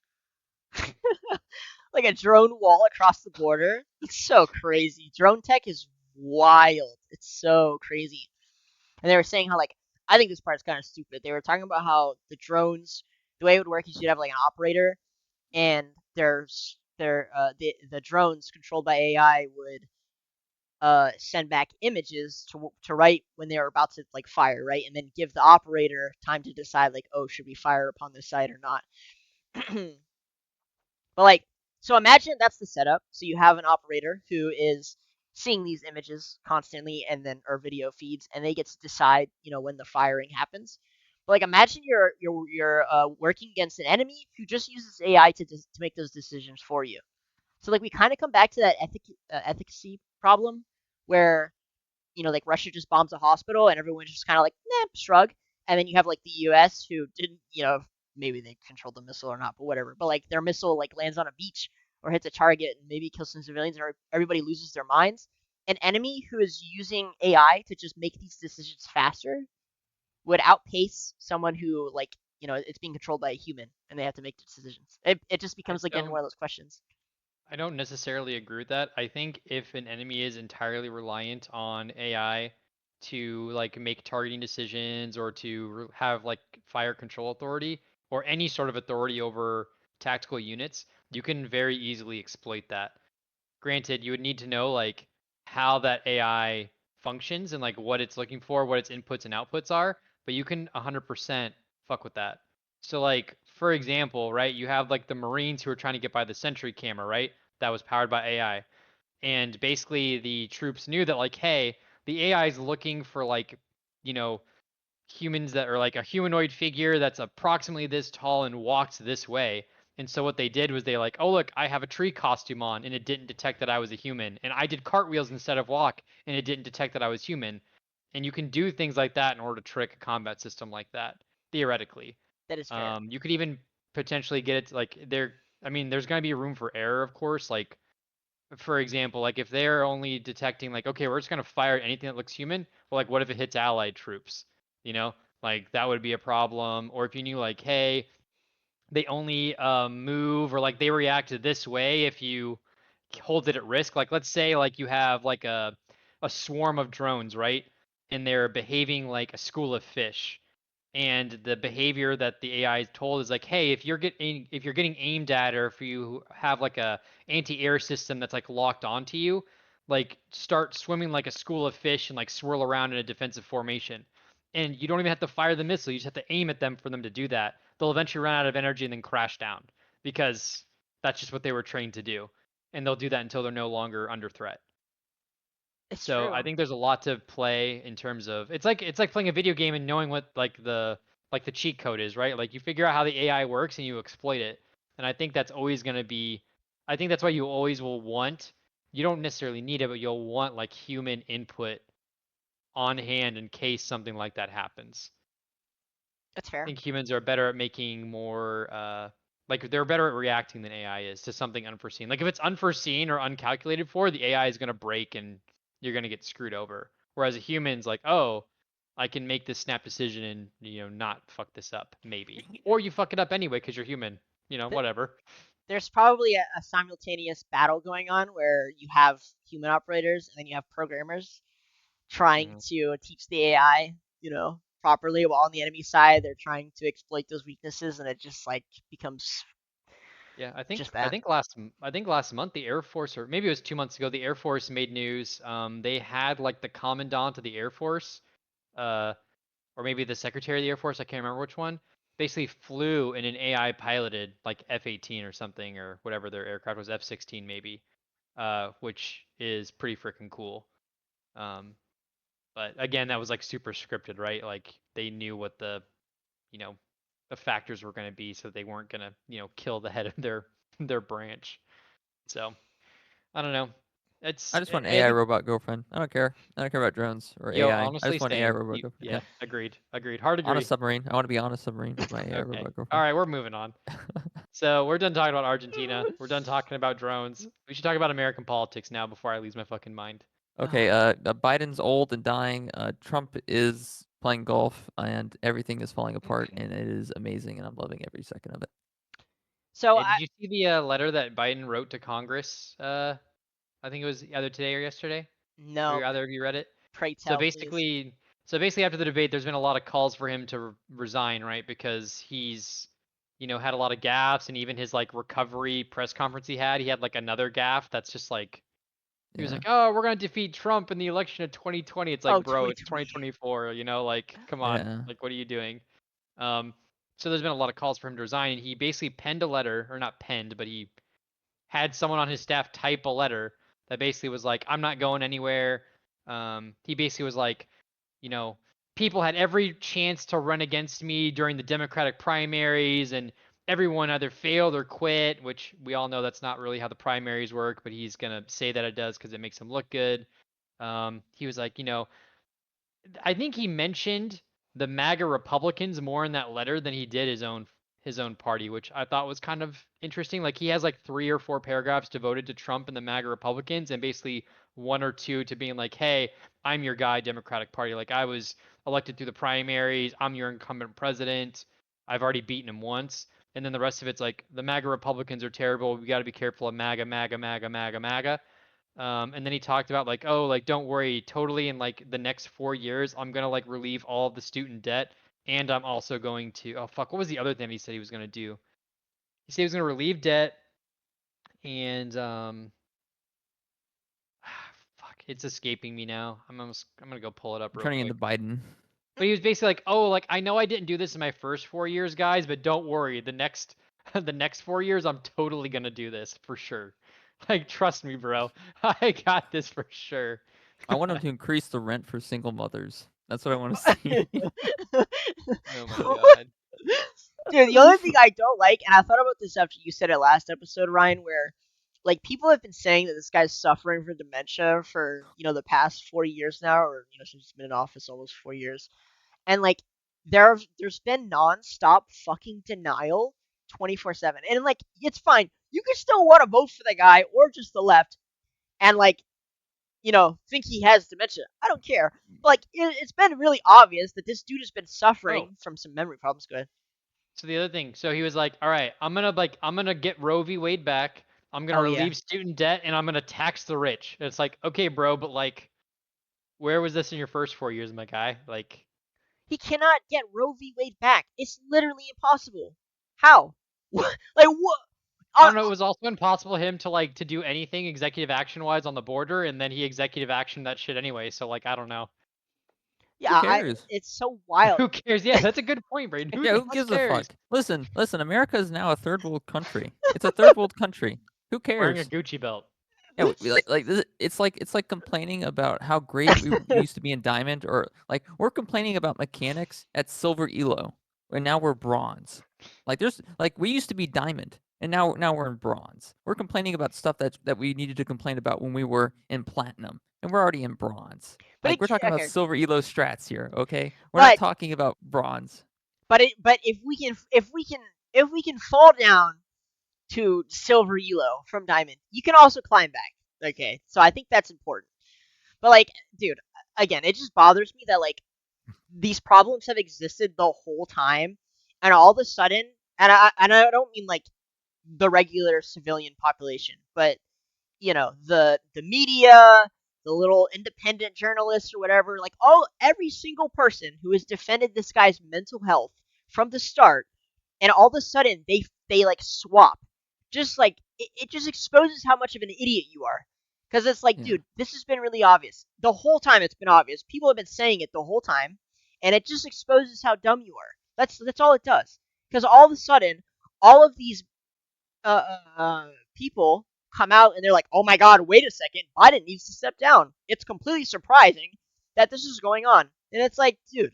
like a drone wall across the border. It's so crazy. Drone tech is wild. It's so crazy. And they were saying how like I think this part is kind of stupid. They were talking about how the drones, the way it would work is you'd have like an operator, and the drones controlled by AI would send back images to right when they were about to like fire, right, and then give the operator time to decide like, oh, should we fire upon this site or not. But like, so imagine that's the setup. So you have an operator who is seeing these images constantly, and then or video feeds, and they get to decide, when the firing happens. But like, imagine you're working against an enemy who just uses AI to make those decisions for you. So like, we kind of come back to that efficacy problem where like Russia just bombs a hospital and everyone's just kind of like, nah, shrug. And then you have like the U.S. who didn't, maybe they controlled the missile or not, but whatever. But like their missile like lands on a beach or hits a target and maybe kills some civilians, and everybody loses their minds. An enemy who is using AI to just make these decisions faster would outpace someone who like it's being controlled by a human and they have to make decisions. It just I becomes like one don't of those questions. I don't necessarily agree with that. I think if an enemy is entirely reliant on AI to like make targeting decisions or to have like fire control authority or any sort of authority over tactical units, you can very easily exploit that. Granted, you would need to know like how that AI functions and like what it's looking for, what its inputs and outputs are, but you can 100% fuck with that. So like for example, right, you have like the Marines who are trying to get by the Sentry camera, right? That was powered by AI. And basically the troops knew that like, hey, the AI is looking for like, you know, humans that are like a humanoid figure that's approximately this tall and walks this way. And so what they did was they like, oh look, I have a tree costume on and it didn't detect that I was a human. And I did cartwheels instead of walk and it didn't detect that I was human. And you can do things like that in order to trick a combat system like that, theoretically. That is fair. You could even potentially get it to, like there. I mean, there's going to be room for error, of course. Like for example, like if they're only detecting like, okay, we're just gonna fire anything that looks human, well, like what if it hits allied troops? You know, like that would be a problem. Or if you knew like, hey, they only move or like they react to this way if you hold it at risk. Like let's say like you have like a swarm of drones, right? And they're behaving like a school of fish and the behavior that the AI is told is like, hey, if you're getting aimed at, or if you have like a anti-air system that's like locked onto you, like start swimming like a school of fish and like swirl around in a defensive formation. And you don't even have to fire the missile, you just have to aim at them for them to do that. They'll eventually run out of energy and then crash down because that's just what they were trained to do. And they'll do that until they're no longer under threat. It's So true. I think there's a lot to play in terms of it's like playing a video game and knowing what the cheat code is, right? Like you figure out how the AI works and you exploit it. And I think that's always going to be I think that's why you always will want, you don't necessarily need it, but you'll want like human input on hand in case something like that happens. That's I fair. think humans are better at making more like they're better at reacting than AI is to something unforeseen. Like if it's unforeseen or uncalculated for, the AI is going to break and you're going to get screwed over. Whereas a human's like, "Oh, I can make this snap decision and, not fuck this up maybe." Or you fuck it up anyway cuz you're human. Th- Whatever. There's probably a simultaneous battle going on where you have human operators and then you have programmers trying Mhm. to teach the AI, properly, while on the enemy side they're trying to exploit those weaknesses, and it just like becomes Yeah, I just think I bad. think last month the Air Force, or maybe it was 2 months ago, the Air Force made news. They had like the commandant of the Air Force uh or maybe the Secretary of the Air Force, I can't remember which one, basically flew in an AI piloted like F-18 or something, or whatever their aircraft was, F-16 maybe, which is pretty freaking cool. Um, but again, that was like super scripted, right? Like they knew what you know, the factors were going to be, so they weren't going to, kill the head of their branch. So I don't know. I It's just want an I AI think robot girlfriend. I don't care. I don't care about drones or yo AI. I honestly just want an AI same. robot girlfriend. Yeah. Yeah, agreed. Hard On a agree. submarine. I want to be on a submarine with my AI Okay. robot All girlfriend. right, we're moving on. So we're done talking about Argentina. We're done talking about drones. We should talk about American politics now before I lose my fucking mind. Okay, Biden's old and dying. Trump is playing golf, and everything is falling apart, and it is amazing, and I'm loving every second of it. So Yeah, did you see the letter that Biden wrote to Congress? I think it was either today or yesterday, or no, either of you read it. pray So tell, please. basically, so basically after the debate, there's been a lot of calls for him to resign, right? Because he's, had a lot of gaffes, and even his like recovery press conference he had like another gaffe that's just like he was Yeah. like, "Oh, we're gonna defeat Trump in the election of 2020." It's Oh, like, bro, it's 2020. 2024. Like, come on, Yeah. like, what are you doing? Um, so there's been a lot of calls for him to resign, and he basically penned a letter, or not penned, but he had someone on his staff type a letter that basically was like, "I'm not going anywhere." He basically was like, you know, people had every chance to run against me during the Democratic primaries, and everyone either failed or quit, which we all know that's not really how the primaries work, but he's going to say that it does because it makes him look good. He was like, I think he mentioned the MAGA Republicans more in that letter than he did his own party, which I thought was kind of interesting. Like he has like 3 or 4 paragraphs devoted to Trump and the MAGA Republicans, and basically 1 or 2 to being like, "Hey, I'm your guy, Democratic Party. Like I was elected through the primaries. I'm your incumbent president. I've already beaten him once." And then the rest of it's like the MAGA Republicans are terrible. We got to be careful of MAGA, MAGA, MAGA, MAGA, MAGA. And then he talked about like, oh, like don't worry, totally in like the next 4 years, I'm gonna like relieve all of the student debt, and I'm also going to, oh fuck, what was the other thing he said he was gonna do? He said he was gonna relieve debt, and fuck, it's escaping me now. I'm gonna go pull it up I'm real turning quick. into Biden. But he was basically like, oh, like I know I didn't do this in my first 4 years, guys, but don't worry, the next the next 4 years, I'm totally gonna do this for sure. Like, trust me, bro. I got this for sure. I want him to increase the rent for single mothers. That's what I want to see. Oh my god. Dude, the only thing I don't like, and I thought about this after you said it last episode, Ryan, where like people have been saying that this guy's suffering from dementia for the past 40 years now, or since he's been in office almost 4 years, and like there's been nonstop fucking denial 24/7, and like it's fine, you can still want to vote for the guy or just the left, and like think he has dementia. I don't care. But, like, it's been really obvious that this dude has been Oh, suffering from some memory problems. Go ahead. so the other thing, so he was like, all right, I'm gonna get Roe v. Wade back. I'm gonna Oh yeah. relieve student debt, and I'm gonna tax the rich. And it's like, okay, bro, but like, where was this in your first 4 years, my guy? Like, He cannot get Roe v. Wade back. It's literally impossible. How? Like what? I don't know. It was also impossible for him to do anything executive action wise on the border, and then he executive action that shit anyway. So I don't know. Yeah, Who cares? it's so wild. Who cares? Yeah, that's a good point, Braden. Who Yeah, the who fuck gives cares? a fuck? Listen, America is now a third world country. It's a third world country. Who Wearing a cares? Gucci belt. Yeah, like this, it's like complaining about how great we used to be in diamond, or like we're complaining about mechanics at silver elo, and now we're bronze. Like we used to be diamond, and now we're in bronze. We're complaining about stuff that we needed to complain about when we were in platinum, and we're already in bronze. But Like we're talking about okay. silver elo strats here, okay? We're not talking about bronze. But if we can fall down to silver elo from diamond, you can also climb back. Okay, so I think that's important. But like, dude, again, it just bothers me that like these problems have existed the whole time, and all of a sudden, and I don't mean like the regular civilian population, but the media, the little independent journalists or whatever, like every single person who has defended this guy's mental health from the start, and all of a sudden they like swap. Just like it just exposes how much of an idiot you are. Because it's like, Yeah. dude, this has been really obvious. The whole time it's been obvious. People have been saying it the whole time, and it just exposes how dumb you are. That's all it does. Because all of a sudden, all of these people come out and they're like, "Oh my God, wait a second, Biden needs to step down." It's completely surprising that this is going on, and it's like, dude,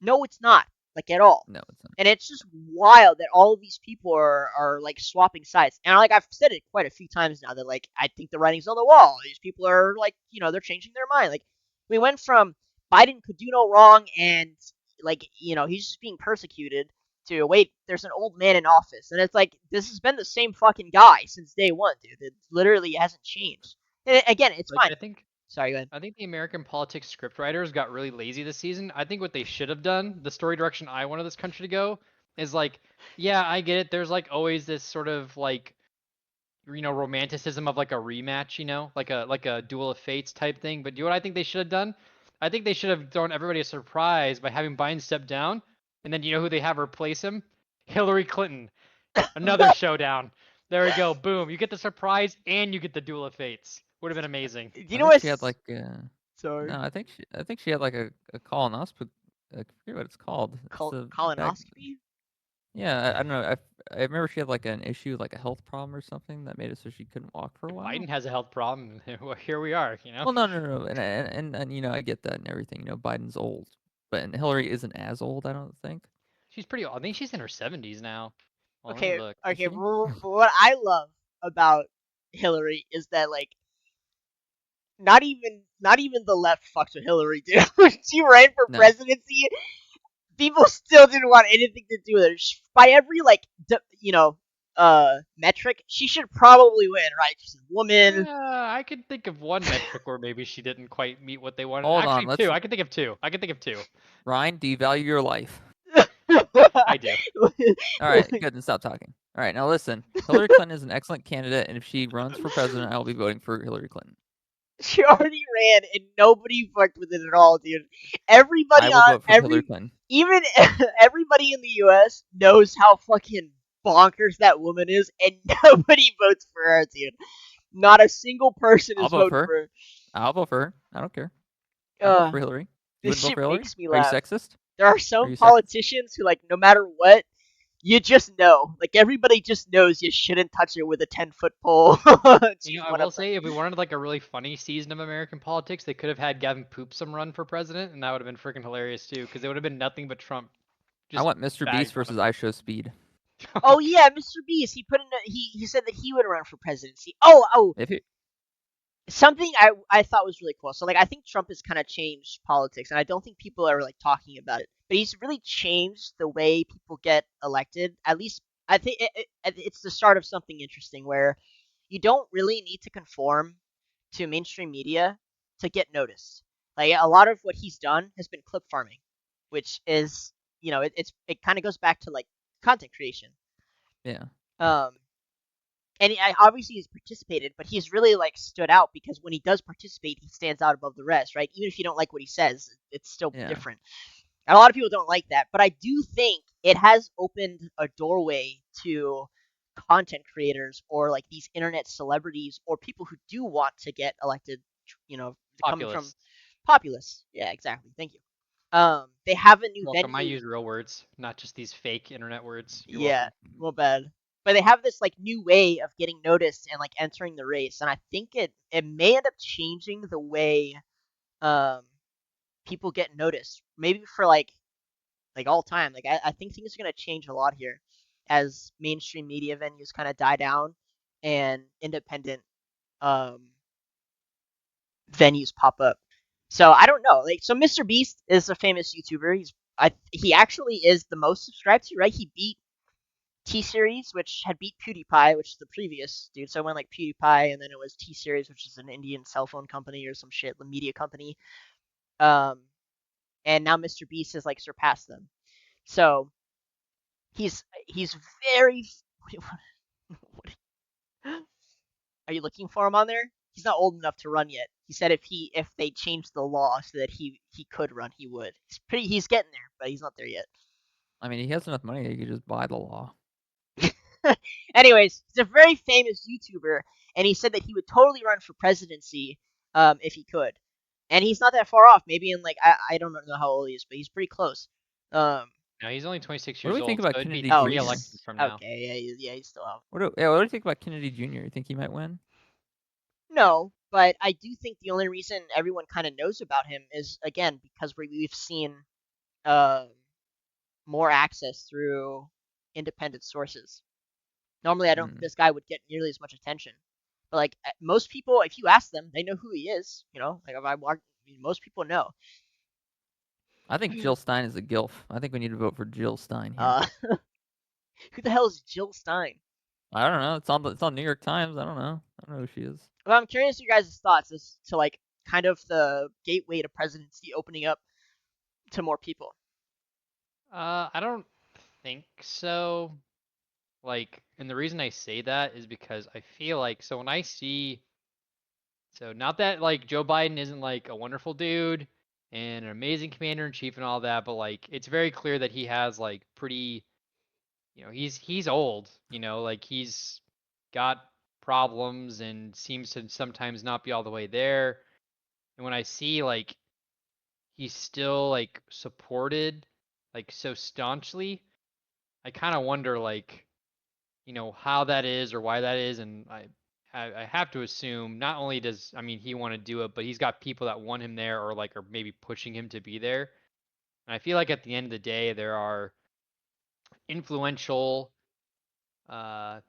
no, it's not, like at all. No, it's not. And it's just wild that all of these people are like swapping sides. And like I've said it quite a few times now that like I think the writing's on the wall. These people are like, they're changing their mind. Like we went from Biden could do no wrong and like, he's just being persecuted to wait, there's an old man in office. And it's like this has been the same fucking guy since day one, dude. It literally hasn't changed. And again, it's fine. Sorry, go ahead. I think the American politics scriptwriters got really lazy this season. I think what they should have done, the story direction I wanted this country to go, is like, yeah, I get it. There's like always this sort of like, romanticism of like a rematch, like a duel of fates type thing. But do you know what I think they should have done? I think they should have thrown everybody a surprise by having Biden step down, and then you know who they have replace him? Hillary Clinton. Another showdown. There we go. Boom. You get the surprise and you get the duel of fates. Would have been amazing. Do you know what? She had like Sorry. no, I think she had like a colonoscopy. I forget what it's called. Colonoscopy? Yeah, I don't know. I remember she had like an issue, like a health problem or something that made it so she couldn't walk for a while. Biden has a health problem. Here we are. Well, no, and I get that and everything. Biden's old, but Hillary isn't as old. I don't think. She's pretty old. I think she's in her 70s now. Well, Okay, look. okay. What I love about Hillary is that like not even the left fucks with Hillary, dude. When she ran for presidency, people still didn't want anything to do with her. By every metric, she should probably win, right? She's a woman. I could think of one metric where maybe she didn't quite meet what they wanted. Hold Actually, on, two. I can think of two. Ryan, do you value your life? I do. All right, good. And stop talking. All right, now listen. Hillary Clinton is an excellent candidate, and if she runs for president, I will be voting for Hillary Clinton. She already ran, and nobody fucked with it at all, dude. Everybody Hillary Clinton. Even everybody in the U.S. knows how fucking bonkers that woman is, and nobody votes for her, dude. Not a single person is voting for her. I'll vote for her. I don't care. I'll vote for Hillary. You this vote shit for Hillary? makes me Are laugh. you sexist? There are some politicians who, like, no matter what, you just know. Like, everybody just knows you shouldn't touch it with a 10-foot pole. I will say, if we wanted, like, a really funny season of American politics, they could have had Gavin Poopsum run for president, and that would have been freaking hilarious, too, because it would have been nothing but Trump. I want MrBeast versus IShowSpeed. Oh, yeah, MrBeast. He said that he would run for presidency. Something I thought was really cool. So, like, I think Trump has kind of changed politics, and I don't think people are, like, talking about it. But he's really changed the way people get elected. At least, I think it's the start of something interesting where you don't really need to conform to mainstream media to get noticed. Like, a lot of what he's done has been clip farming, which is, it kind of goes back to, like, content creation. Yeah. And obviously he's participated, but he's really like stood out because when he does participate, he stands out above the rest, right? Even if you don't like what he says, it's still different. And a lot of people don't like that, but I do think it has opened a doorway to content creators or like these internet celebrities or people who do want to get elected, coming from Populist. populists. Yeah, exactly. Thank you. They have a new Welcome. I venue. use real words, not just these fake internet words. You're Yeah, welcome. well bad. But they have this like new way of getting noticed and like entering the race, and I think it may end up changing the way um people get noticed. Maybe for like all time. Like I think things are gonna change a lot here as mainstream media venues kind of die down and independent um venues pop up. So I don't know. Like so MrBeast is a famous YouTuber. He actually is the most subscribed to, right? He beat T Series, which had beat PewDiePie, which is the previous dude. So it went like PewDiePie, and then it was T Series, which is an Indian cell phone company or some shit, the media company. Um, and now MrBeast has like surpassed them. So he's very. What, are you looking for him on there? He's not old enough to run yet. He said if they changed the law so that he could run, he would. He's getting there, but he's not there yet. I mean, he has enough money that he could just buy the law. Anyways, he's a very famous YouTuber, and he said that he would totally run for presidency if he could. And he's not that far off. Maybe in like I don't know how old he is, but he's pretty close. No, he's only 26 What do years we think old, about so it'd be Kennedy 3 Jr.? elections from now. Okay, yeah, he's still out. What do you think about Kennedy Jr.? You think he might win? No, but I do think the only reason everyone kind of knows about him is again because we've seen uh, more access through independent sources. Normally, I don't think this guy would get nearly as much attention. But like most people, if you ask them, they know who he is. Like if I walk, most people know. I think Jill Stein is a gilf. I think we need to vote for Jill Stein here. Who the hell is Jill Stein? I don't know. It's on New York Times. I don't know who she is. Well, I'm curious your guys' thoughts as to like kind of the gateway to presidency opening up to more people. I don't think so. Like, and the reason I say that is because I feel like when I see, not that like Joe Biden isn't like a wonderful dude and an amazing commander in chief and all that, but like it's very clear that he has like pretty, he's old, like he's got problems and seems to sometimes not be all the way there. And when I see like he's still like supported like so staunchly, I kind of wonder like how that is or why that is. And I have to assume not only does he want to do it, but he's got people that want him there or like are maybe pushing him to be there. And I feel like at the end of the day there are influential uh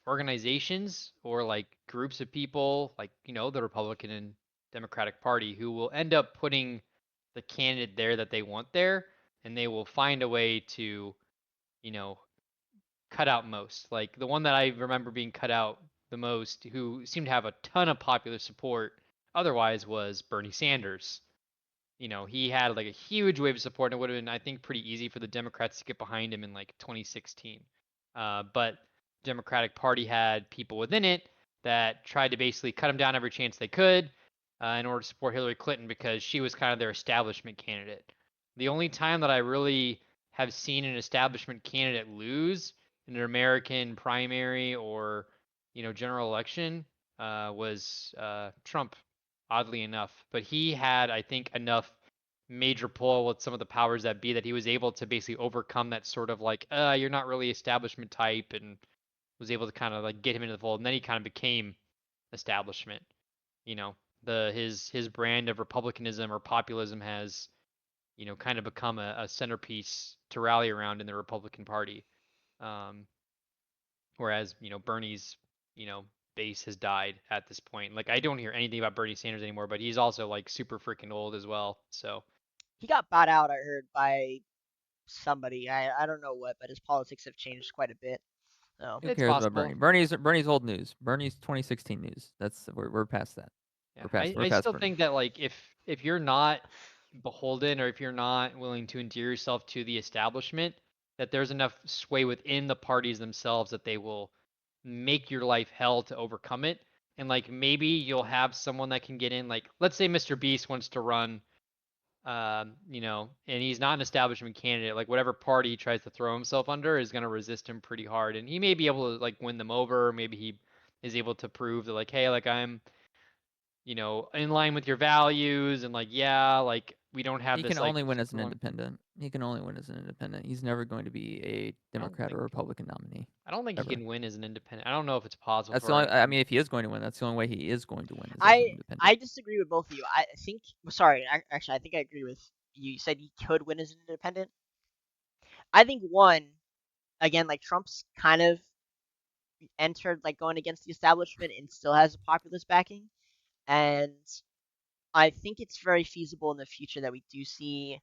organizations or like groups of people like the Republican and Democratic Party who will end up putting the candidate there that they want there, and they will find a way to you know cut out most. Like the one that I remember being cut out the most, who seemed to have a ton of popular support otherwise, was Bernie Sanders. He had like a huge wave of support, and it would have been, I think, pretty easy for the Democrats to get behind him in like 2016. But Democratic Party had people within it that tried to basically cut him down every chance they could in order to support Hillary Clinton because she was kind of their establishment candidate. The only time that I really have seen an establishment candidate lose in an American primary or general election was Trump, oddly enough. But he had, I think, enough major pull with some of the powers that be that he was able to basically overcome that sort of like, you're not really establishment type, and was able to kind of like get him into the fold. And then he kind of became establishment. You know, his brand of republicanism or populism has kind of become a centerpiece to rally around in the Republican Party. Um, whereas Bernie's base has died at this point. Like I don't hear anything about Bernie Sanders anymore, but he's also like super freaking old as well. So He got bought out, I heard, by somebody. I don't know what, but his politics have changed quite a bit. So Who it's cares about possible. Bernie? Bernie's old news. Bernie's 2016 news. We're past that. Yeah, We're I past still Bernie. think that like if you're not beholden or if you're not willing to endear yourself to the establishment, that there's enough sway within the parties themselves that they will make your life hell to overcome it. And like maybe you'll have someone that can get in. Like let's say MrBeast wants to run you know, and he's not an establishment candidate. Like whatever party he tries to throw himself under is going to resist him pretty hard, and he may be able to like win them over. Maybe he is able to prove that like, hey, like I'm, you know, in line with your values, and like, yeah, like we don't have He this can like only win as an super long. independent. He can only win as an independent. He's never going to be a I don't Democrat or think Republican nominee. I don't think he Ever. can win as an independent. I don't know if it's possible That's the for only. I him. mean, if he is going to win, that's the only way he is going to win is as an I independent. disagree with both of you. I think sorry, actually I think I agree with you. You said he could win as an independent. I think one, again, like Trump's kind of entered like going against the establishment and still has a populist backing, and I think it's very feasible in the future that we do see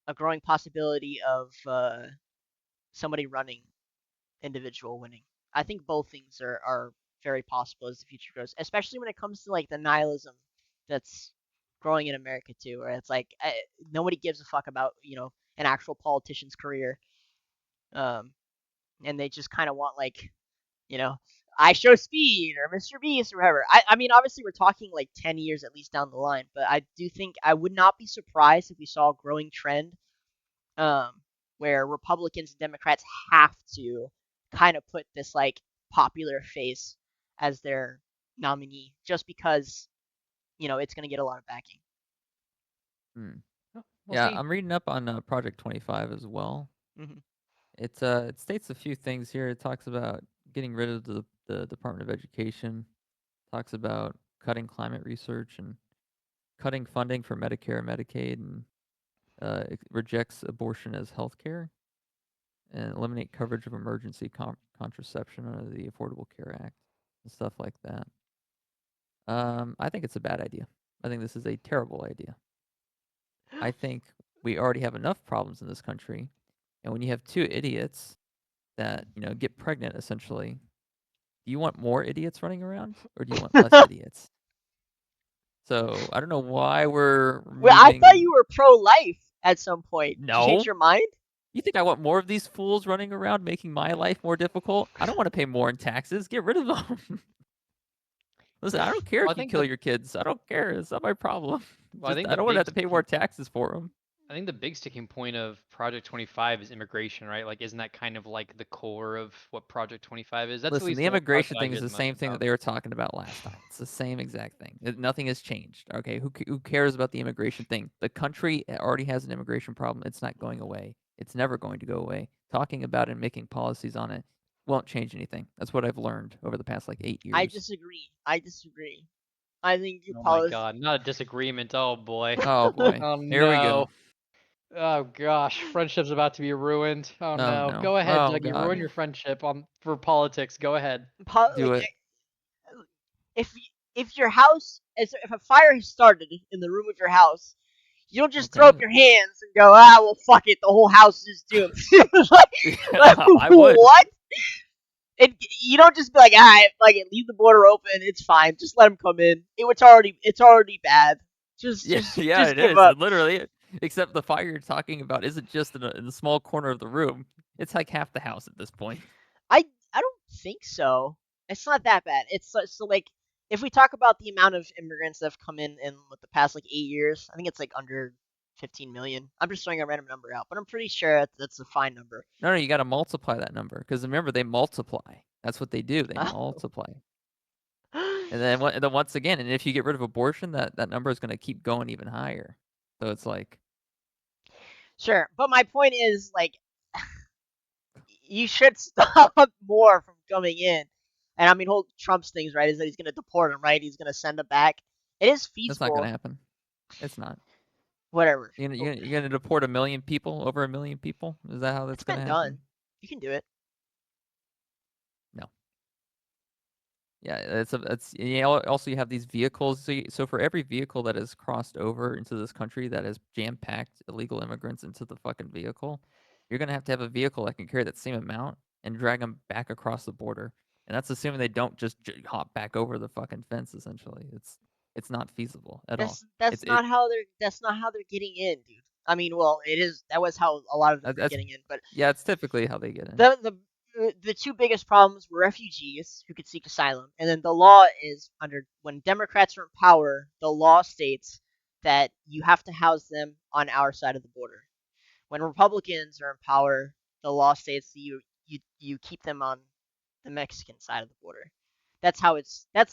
a growing possibility of somebody running, individual winning. I think both things are very possible as the future grows, especially when it comes to like the nihilism that's growing in America too, where it's like nobody gives a fuck about an actual politician's career, um, and they just kind of want like you know IShowSpeed or MrBeast or whatever. I mean, obviously we're talking like 10 years at least down the line, but I do think I would not be surprised if we saw a growing trend um, where Republicans and Democrats have to kind of put this like popular face as their nominee just because it's going to get a lot of backing. Hmm. We'll Yeah, see. I'm reading up on Project 25 as well. Mm-hmm. It states a few things here. It talks about getting rid of the Department of Education. Talks about cutting climate research and cutting funding for Medicare and Medicaid, and it rejects abortion as health care and eliminate coverage of emergency contraception under the Affordable Care Act and stuff like that. I think it's a bad idea. I think this is a terrible idea. I think we already have enough problems in this country, and when you have two idiots that get pregnant, essentially, do you want more idiots running around, or do you want less idiots? So I don't know why we're Well, I thought removing. you were pro-life at some point. Did you change No. your mind? You think I want more of these fools running around making my life more difficult? I don't want to pay more in taxes. Get rid of them. Listen, I don't care Well, I if you think kill your kids. I don't care. It's not my problem. well, I think I the don't want to big have to pay more taxes for them. I think the big sticking point of Project 25 is immigration, right? Like, isn't that kind of like the core of what Project 25 is? That's at Listen, least the the one part immigration that I thing hear is the the most same thing that about. they were talking about last time. It's the same exact thing. Nothing has changed. Okay, who cares about the immigration thing? The country already has an immigration problem. It's not going away. It's never going to go away. Talking about it and making policies on it won't change anything. That's what I've learned over the past like 8 I years. disagree. I think you Oh my policy. God, not a disagreement. Oh boy. Oh boy, Oh here we go. no. Oh gosh, friendship's about to be ruined. Oh Oh no. no. Go ahead, Oh Dougie. Ruin god. your friendship for politics. Go ahead. Do it. If if your house if a fire has started in the room of your house, you don't just throw Okay. up your hands and go, well, fuck it, the whole house is doomed. like I would. what? You don't just be like, alright, fuck it, leave the border open, it's fine, just let them come in. It's already bad. Just Yeah, just yeah, just it give is. up. It literally, except the fire you're talking about isn't just in a small corner of the room. It's like half the house at this point. I don't think so. It's not that bad. It's so like if we talk about the amount of immigrants that have come in with the past like 8 years, I think it's like under 15 million. I'm just throwing a random number out, but I'm pretty sure that's a fine number. No, you got to multiply that number because remember they multiply. That's what they do. They multiply, and then once again, and if you get rid of abortion, that number is going to keep going even higher. So it's like, Sure, but my point is like you should stop more from coming in. And I mean, whole Trump's things, right, is that he's going to deport them, right? He's going to send them back. It is that's not going to feasible. happen. It's not. Whatever. You're gonna deport 1 million people, over 1 million people? Is that how that's It's going been to happen? done. You can do it. No. Yeah, also you have these vehicles. So for every vehicle that has crossed over into this country that has jam-packed illegal immigrants into the fucking vehicle, you're gonna have to have a vehicle that can carry that same amount and drag them back across the border. And that's assuming they don't just hop back over the fucking fence. Essentially, it's not feasible at all. That's not how they're getting in, dude. I mean, well, it is. That was how a lot of them were That's getting in, but yeah, it's typically how they get in. the two biggest problems were refugees who could seek asylum, and then the law is when Democrats are in power, the law states that you have to house them on our side of the border. When Republicans are in power, the law states that you keep them on the Mexican side of the border. That's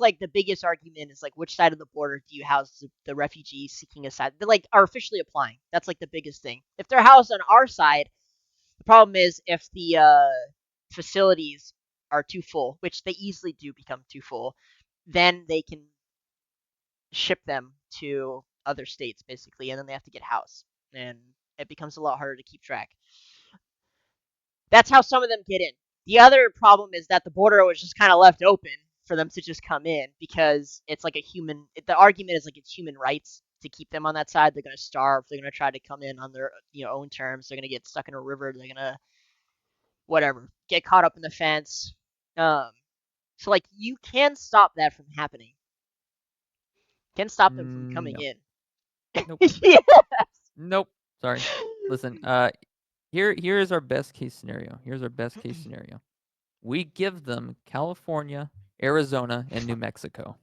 like the biggest argument is like which side of the border do you house the refugees seeking asylum? They like are officially applying. That's like the biggest thing. If they're housed on our side, the problem is if the facilities are too full, which they easily do become too full, then they can ship them to other states basically, and then they have to get housed, and it becomes a lot harder to keep track. That's how some of them get in. The other problem is that the border was just kind of left open for them to just come in because it's like the argument is like it's human rights to keep them on that side. They're going to starve. They're going to try to come in on their own terms. They're going to get stuck in a river. They're going to whatever, get caught up in the fence. So like you can stop that from happening. You can stop them from coming No. in. Nope. Yeah. Nope. Sorry. Listen, here is our best case scenario. Here's our best case scenario. We give them California, Arizona, and New Mexico.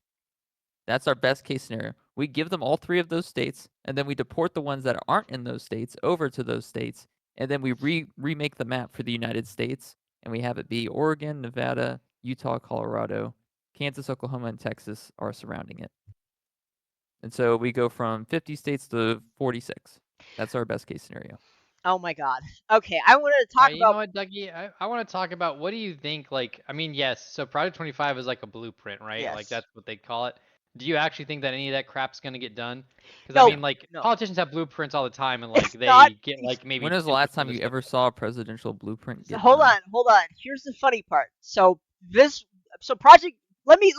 That's our best case scenario. We give them all three of those states, and then we deport the ones that aren't in those states over to those states, and then we remake the map for the United States, and we have it be Oregon, Nevada, Utah, Colorado, Kansas, Oklahoma, and Texas are surrounding it. And so we go from 50 states to 46. That's our best case scenario. Oh my god. Okay, I want to talk You about. know what, Dougie? I want to talk about what do you think? Like, I mean, yes. So Project 25 is like a blueprint, right? Yes. Like that's what they call it. Do you actually think that any of that crap's gonna get done? Because No, I mean, like no. politicians have blueprints all the time, and like It's they not. get like maybe. When was the 10% last of time the you stuff ever done. saw a presidential blueprint So get hold done? on. Here's the funny part. So project. Let me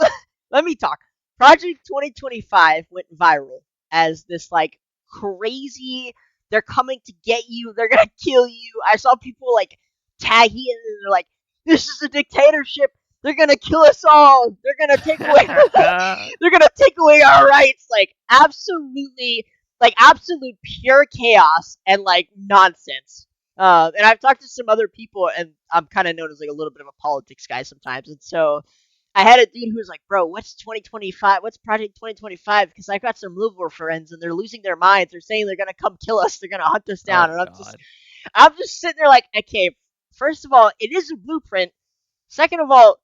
talk. Project 2025 went viral as this like crazy. They're coming to get you. They're gonna kill you. I saw people like tagging it, and they're like, "This is a dictatorship. They're gonna kill us all. They're gonna take away. They're gonna take away our rights." Like absolute pure chaos and like nonsense. And I've talked to some other people, and I'm kind of known as like a little bit of a politics guy sometimes, and so I had a dude who was like, "Bro, what's 2025? What's Project 2025?" Because I've got some Liverpool friends, and they're losing their minds. They're saying they're gonna come kill us. They're gonna hunt us down, and I'm just sitting there like, okay, first of all, it is a blueprint. Second of all,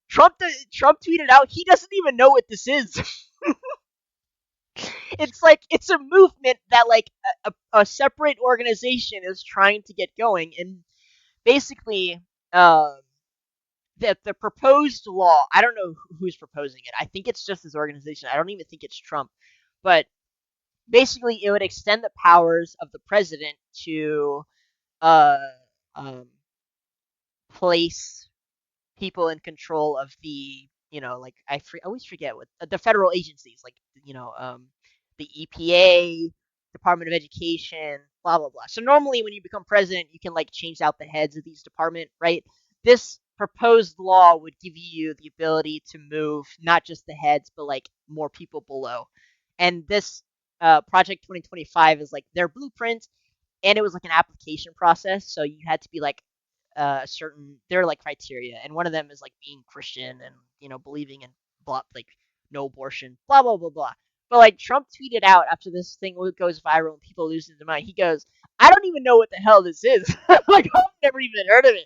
Trump tweeted out he doesn't even know what this is. It's like it's a movement that like a separate organization is trying to get going, and basically, the proposed law. I don't know who's proposing it. I think it's just this organization. I don't even think it's Trump, but basically, it would extend the powers of the president to uh place people in control of the like I always forget what the federal agencies like the EPA, Department of Education, blah blah blah. So normally when you become president, you can like change out the heads of these departments, right? This proposed law would give you the ability to move not just the heads but like more people below. And this Project 2025 is like their blueprint, and it was like an application process, so you had to be like certain there are like criteria, and one of them is like being Christian and believing in blah like no abortion, blah blah blah blah. But like Trump tweeted out after this thing goes viral and people lose their mind, he goes, "I don't even know what the hell this is." Like I've never even heard of it.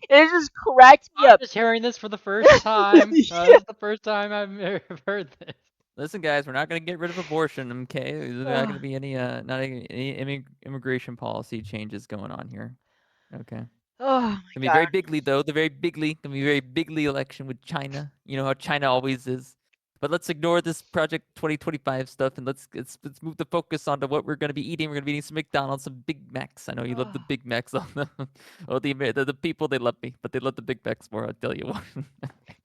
And it just cracked me I'm up. just hearing this for the first time. This is the first time I've heard this. Listen, guys, we're not going to get rid of abortion, okay? There's not going to be any immigration policy changes going on here, okay? Oh my Gonna be god. very bigly though. Gonna be very bigly election with China. You know how China always is. But let's ignore this Project 2025 stuff and let's move the focus onto what we're gonna be eating. We're gonna be eating some McDonald's, some Big Macs. I know you love the Big Macs. Oh, the people they love me, but they love the Big Macs more. I'll tell you what.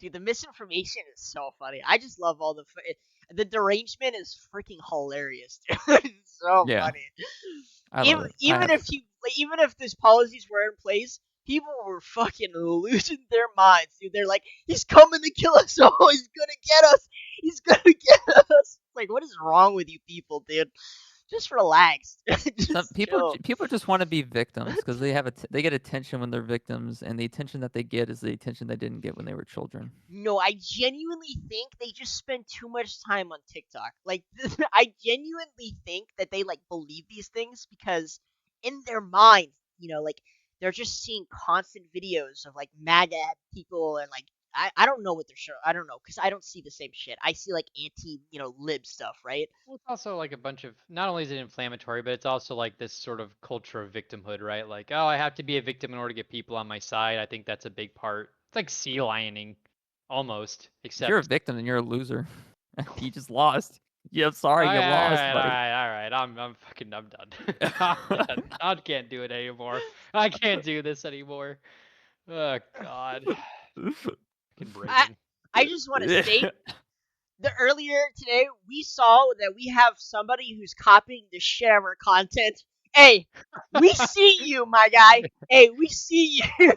Dude, the misinformation is so funny. I just love all the derangement is freaking hilarious, dude. It's so Yeah. funny. I love it. Even if these policies were in place, people were fucking losing their minds, dude. They're like, "He's coming to kill us all. He's gonna get us. He's gonna get us." Like, what is wrong with you people, dude? Just relax. Some Just chill. people just want to be victims because they get attention when they're victims, and the attention that they get is the attention they didn't get when they were children. No, I genuinely think they just spend too much time on TikTok. Like, I genuinely think that they like believe these things because in their minds, like they're just seeing constant videos of like MAGA people and like I don't know what they're showing. I don't know because I don't see the same shit. I see like anti lib stuff, right? Well, it's also like a bunch of, not only is it inflammatory, but it's also like this sort of culture of victimhood, right? Like, oh, I have to be a victim in order to get people on my side. I think that's a big part. It's like sea lioning, almost, If you're a except. victim, then you're a loser. You just lost. Yeah, I'm sorry, All you lost, right, all buddy. right, all right. I'm done. I'm done. I can't do it anymore. I can't do this anymore. Oh God, fucking Brayden. I just want to state the earlier today we saw that we have somebody who's copying the shit out of our content. Hey, we see you, my guy. Hey, we see you.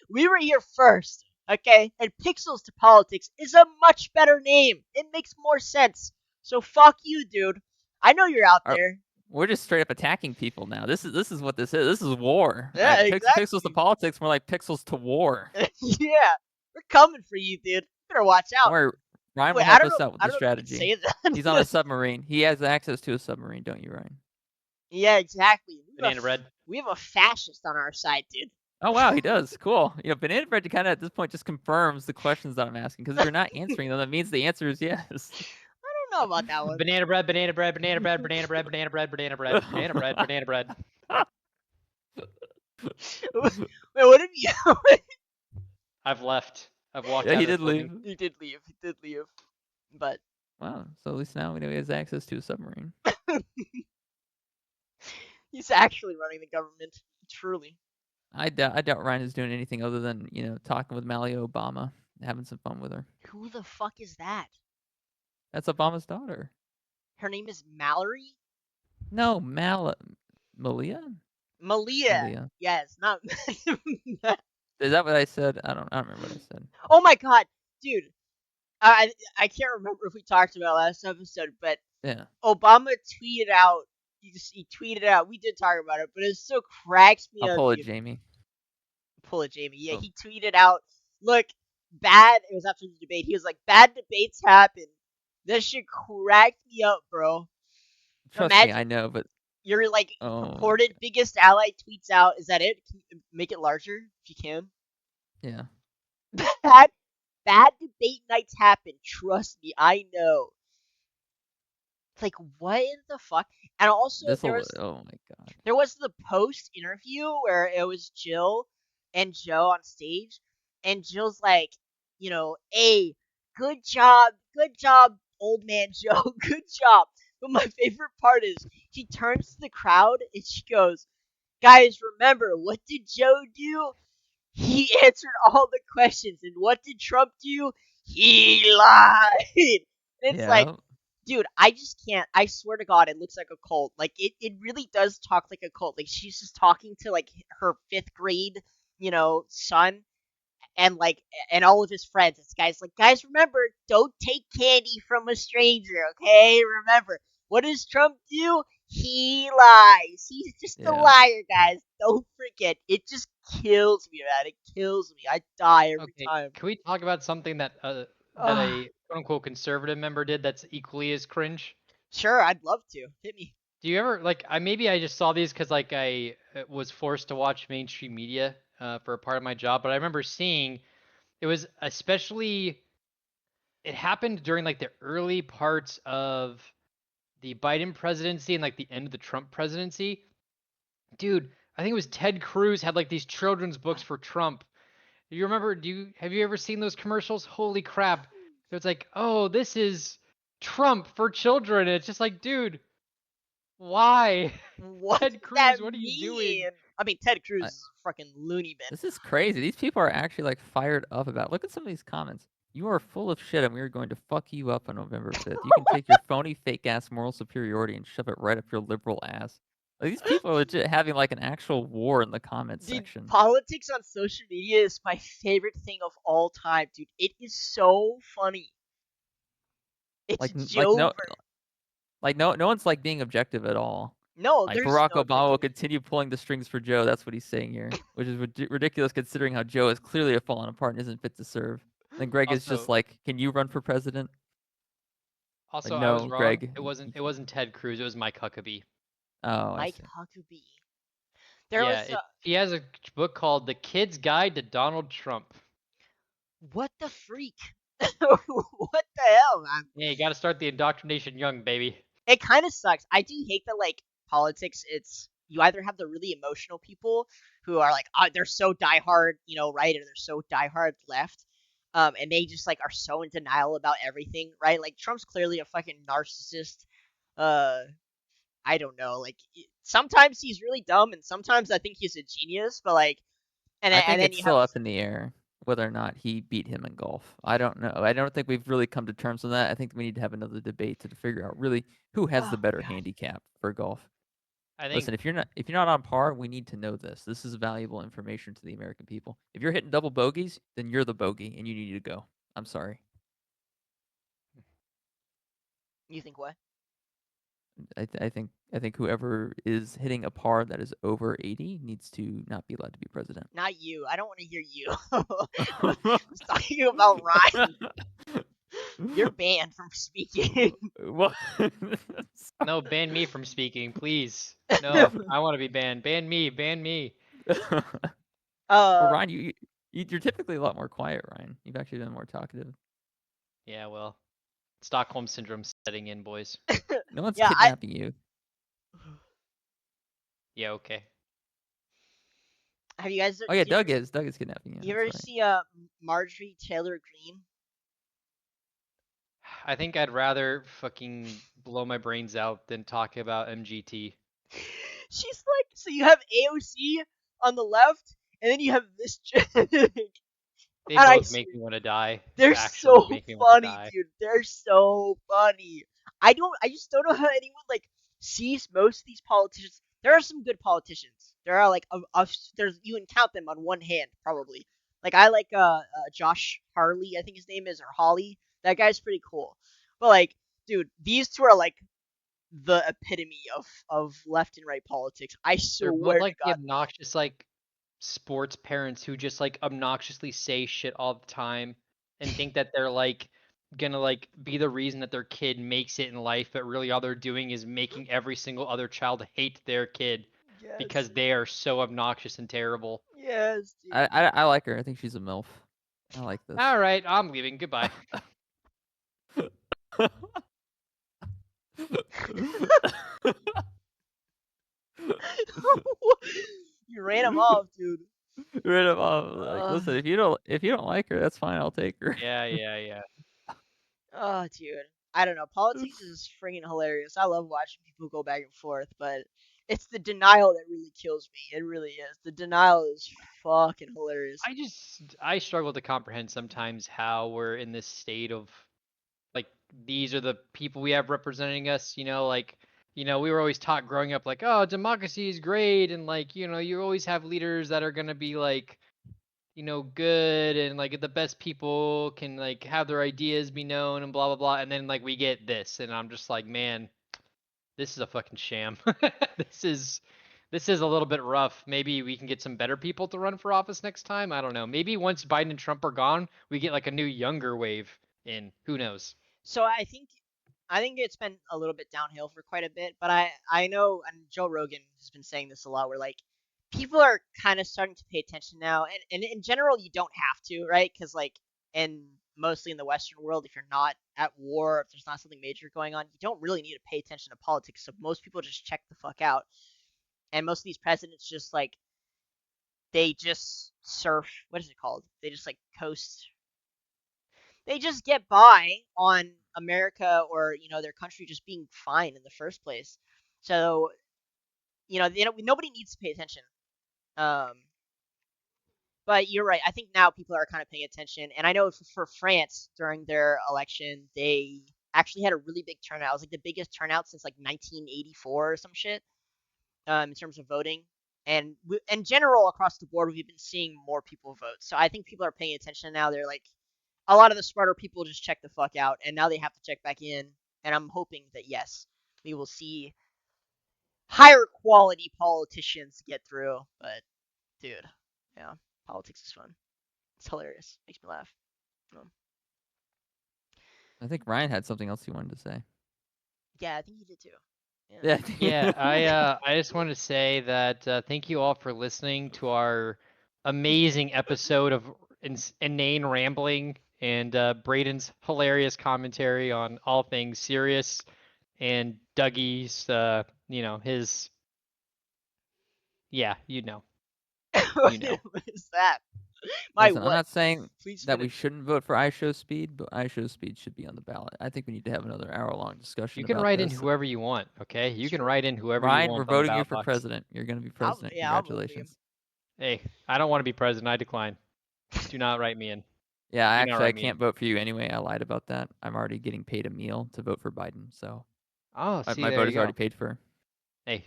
We were here first, okay? And Pixels to Politics is a much better name. It makes more sense. So fuck you, dude. I know you're out there. We're just straight up attacking people now. This is what this is. This is war. Yeah, exactly. Pixels to politics, more like pixels to war. Yeah, we're coming for you, dude. You better watch out. Don't worry, Ryan will Wait, help us out with I the don't know if you can strategy. say that. He's on a submarine. He has access to a submarine, don't you, Ryan? Yeah, exactly. Banana bread. We have a fascist on our side, dude. Oh wow, he does. Cool. Banana bread kind of at this point just confirms the questions that I'm asking because if you're not answering them, that means the answer is yes. I don't know about that one. Banana bread, banana bread, banana bread, banana bread, banana bread, banana bread, banana bread, banana bread. Wait, what have you? I've left. I've walked Yeah, out he of this did leave. building. He did leave. But Wow. So at least now we know he has access to a submarine. he's actually running the government. Truly. I doubt Ryan is doing anything other than talking with Malia Obama, having some fun with her. Who the fuck is that? That's Obama's daughter. Her name is Mallory? No, Malia? Malia. Yes, not. Is that what I said? I don't remember what I said. Oh my god, dude. I can't remember if we talked about last episode, but Yeah. Obama tweeted out. He tweeted out. We did talk about it, but it still cracks me up. I'll pull it, Jamie. Pull it, Jamie. Yeah, Oh. he tweeted out. Look, bad. It was after the debate. He was like, "Bad debates happen." This shit cracked me up, bro. Trust Imagine me, I know, but your like Oh, purported biggest ally tweets out. Is that it? Can you make it larger if you can? yeah. Bad debate nights happen. Trust me, I know. It's like, what in the fuck? And also, Oh my god. there was the post interview where it was Jill and Joe on stage, and Jill's like, hey, good job, old man Joe, good job. But my favorite part is she turns to the crowd and she goes, guys, remember, what did Joe do? He answered all the questions. And what did Trump do? He lied. And it's like, dude, I just can't. I swear to God, it looks like a cult. Like, it really does talk like a cult. Like, she's just talking to, like, her 5th grade, son. And all of his friends. This guy's like, guys, remember, don't take candy from a stranger, okay? Remember, what does Trump do? He lies. He's just a liar, guys. Don't forget. It just kills me, man. It kills me. I die every time. Can we talk about something that a quote-unquote conservative member did that's equally as cringe? Sure, I'd love to. Hit me. Do you ever, like, maybe I just saw these because, like, I was forced to watch mainstream media for a part of my job, but I remember seeing, it was especially, it happened during, like, the early parts of the Biden presidency and, like, the end of the Trump presidency. Dude, I think it was Ted Cruz had, like, these children's books for Trump. You remember, have you ever seen those commercials? Holy crap. It's like, oh, this is Trump for children. And it's just like, dude, why? What Ted Cruz, what are you doing? I mean, Ted Cruz is a fucking loony bin. This is crazy. These people are actually like fired up about it. Look at some of these comments. You are full of shit and we are going to fuck you up on November 5th. You can take your phony fake ass moral superiority and shove it right up your liberal ass. Like, these people are legit having like an actual war in the comment section. Politics on social media is my favorite thing of all time, dude. It is so funny. It's Joe. Like no one's like being objective at all. No, Like there's Barack no Obama will objective. continue pulling the strings for Joe. That's what he's saying here, which is ridiculous considering how Joe is clearly fallen apart and isn't fit to serve. And Greg is just Also, like, "Can you run for president?" Like, I was no, wrong. Greg. It wasn't Ted Cruz. It was Mike Huckabee. Oh, I Mike see. Huckabee. There Yeah, was he has a book called The Kid's Guide to Donald Trump. what the freak? What the hell, man? Yeah, you got to start the indoctrination young, baby. It kind of sucks. I do hate that, like, politics, it's you either have the really emotional people who are like, they're so diehard, right, or they're so diehard left, and they just like are so in denial about everything, right? Like Trump's clearly a fucking narcissist. Uh, I don't know. Like sometimes he's really dumb, and sometimes I think he's a genius. But like, I and think then it's you have still up in the air whether or not he beat him in golf. I don't know. I don't think we've really come to terms on that. I think we need to have another debate to figure out really who has the oh better god, handicap for golf. I think Listen, if you're not on par, we need to know this. This is valuable information to the American people. If you're hitting double bogeys, then you're the bogey and you need to go. I'm sorry. you think what? I think whoever is hitting a par that is over 80 needs to not be allowed to be president. Not you. I don't want to hear you. I was talking about Ryan. You're banned from speaking. What? no, ban me from speaking, please. No, I want to be banned. Ban me, ban me. Well, uh, Ryan, you're typically a lot more quiet, Ryan. You've actually been more talkative. Yeah, well, Stockholm syndrome setting in, boys. No one's yeah, kidnapping you. Yeah, okay. have you guys? Oh yeah, You ever, Doug is kidnapping you. you That's ever right. see Marjorie Taylor Greene? I think I'd rather fucking blow my brains out than talk about MGT. She's like, so you have AOC on the left, and then you have this chick. They And both make me want to die. they're Actually so make me want to funny, die. dude. They're so funny. I just don't know how anyone like sees most of these politicians. There are some good politicians. There are like there's you can count them on one hand probably. Like I like Josh Harley, I think his name is, or Holly. That guy's pretty cool. But like, dude, these two are like the epitome of left and right politics. I They're both swear to like the God. obnoxious like sports parents who just like obnoxiously say shit all the time and think that they're like gonna like be the reason that their kid makes it in life, but really all they're doing is making every single other child hate their kid Yes. because they are so obnoxious and terrible. Yes, dude. I like her. I think she's a MILF. I like this. All right, I'm leaving. Goodbye. You ran him off, dude. Rid of all. Like, Uh, listen, if you don't like her, that's fine. I'll take her. Yeah. oh, dude. I don't know. Politics is freaking hilarious. I love watching people go back and forth, but it's the denial that really kills me. It really is. The denial is fucking hilarious. I struggle to comprehend sometimes how we're in this state of like these are the people we have representing us, like we were always taught growing up like, oh, democracy is great and like, you always have leaders that are going to be like, good and like the best people can like have their ideas be known and blah blah blah, and then like we get this and I'm just like, man, this is a fucking sham. this is this is a little bit rough. Maybe we can get some better people to run for office next time. I don't know. Maybe once Biden and Trump are gone, we get like a new younger wave in. Who knows? So I think it's been a little bit downhill for quite a bit, but I know, and Joe Rogan has been saying this a lot, where like people are kind of starting to pay attention now, and in general you don't have to, right? Because like, and mostly in the Western world, if you're not at war, if there's not something major going on, you don't really need to pay attention to politics. So most people just check the fuck out, and most of these presidents just like they just surf. What is it called? They just like coast. They just get by on America or their country just being fine in the first place. So nobody needs to pay attention. Um, but you're right. I think now people are kind of paying attention, and I know for France during their election, they actually had a really big turnout. It was like the biggest turnout since like 1984 or some shit, in terms of voting. And in general, across the board, we've been seeing more people vote. So I think people are paying attention now. They're like, a lot of the smarter people just check the fuck out, and now they have to check back in. And I'm hoping that yes. we will see higher quality politicians get through. But dude, yeah, politics is fun. It's hilarious. Makes me laugh. I think Ryan had something else he wanted to say. Yeah, I think he did too. Yeah. Yeah, I just want to say that thank you all for listening to our amazing episode of inane rambling and Braden's hilarious commentary on all things serious, and Dougie's, his, yeah, you know. What is that? My Listen, I'm what? not saying Please that we finish. shouldn't vote for IShowSpeed, but IShowSpeed should be on the ballot. I think we need to have another hour-long discussion You can about write in this. whoever you want, okay? You can True. write in whoever you Ryan, we're want on the voting you ballot for box. president. You're going to be president. I'll vote for you. Congratulations. Hey, I don't want to be president. I decline. Do not write me in. Yeah, Do not actually, I write me in. can't vote for you anyway. I lied about that. I'm already getting paid a meal to vote for Biden, so Oh, see, my there vote you is go. already paid for. Hey,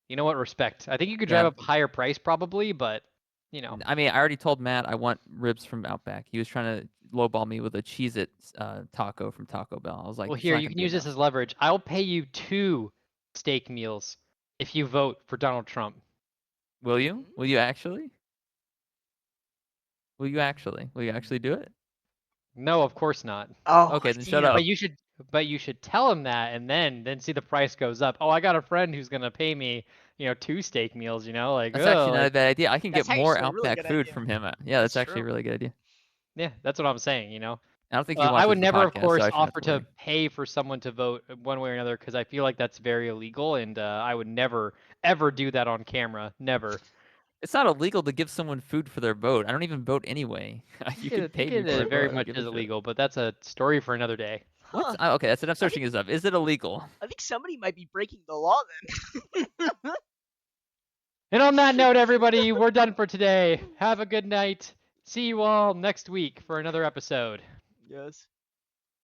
you know what? Respect. I think you could Yeah. drive up a higher price probably, but you know. I mean, I already told Matt I want ribs from Outback. He was trying to lowball me with a Cheez-It taco from Taco Bell. I was like, Well, it's here, not you going to can be use this enough. as leverage. I'll pay you 2 steak meals if you vote for Donald Trump. Will you? Will you actually? Will you actually? Will you actually do it? No, of course not. Oh, Okay, then shut damn. up. But you should tell him that, and then see the price goes up. Oh, I got a friend who's gonna pay me, 2 steak meals. Like, That's oh, actually not a like, bad idea. I can get That's more actually a really Outback good food idea. from him. Yeah, that's actually a true. really good idea. yeah, that's what I'm saying. I don't think he I watches would the never, of podcast, so course, I shouldn't have offer to worry. to pay for someone to vote one way or another because I feel like that's very illegal, and I would never, ever do that on camera. Never. It's not illegal to give someone food for their vote. I don't even vote anyway. You I could pay think me it for a vote. very I don't much give a is shit. illegal, but that's a story for another day. What? Huh. Okay, that's it. I'm I searching this up. Is it illegal? I think somebody might be breaking the law then. And on that note, everybody, we're done for today. Have a good night. See you all next week for another episode. Yes.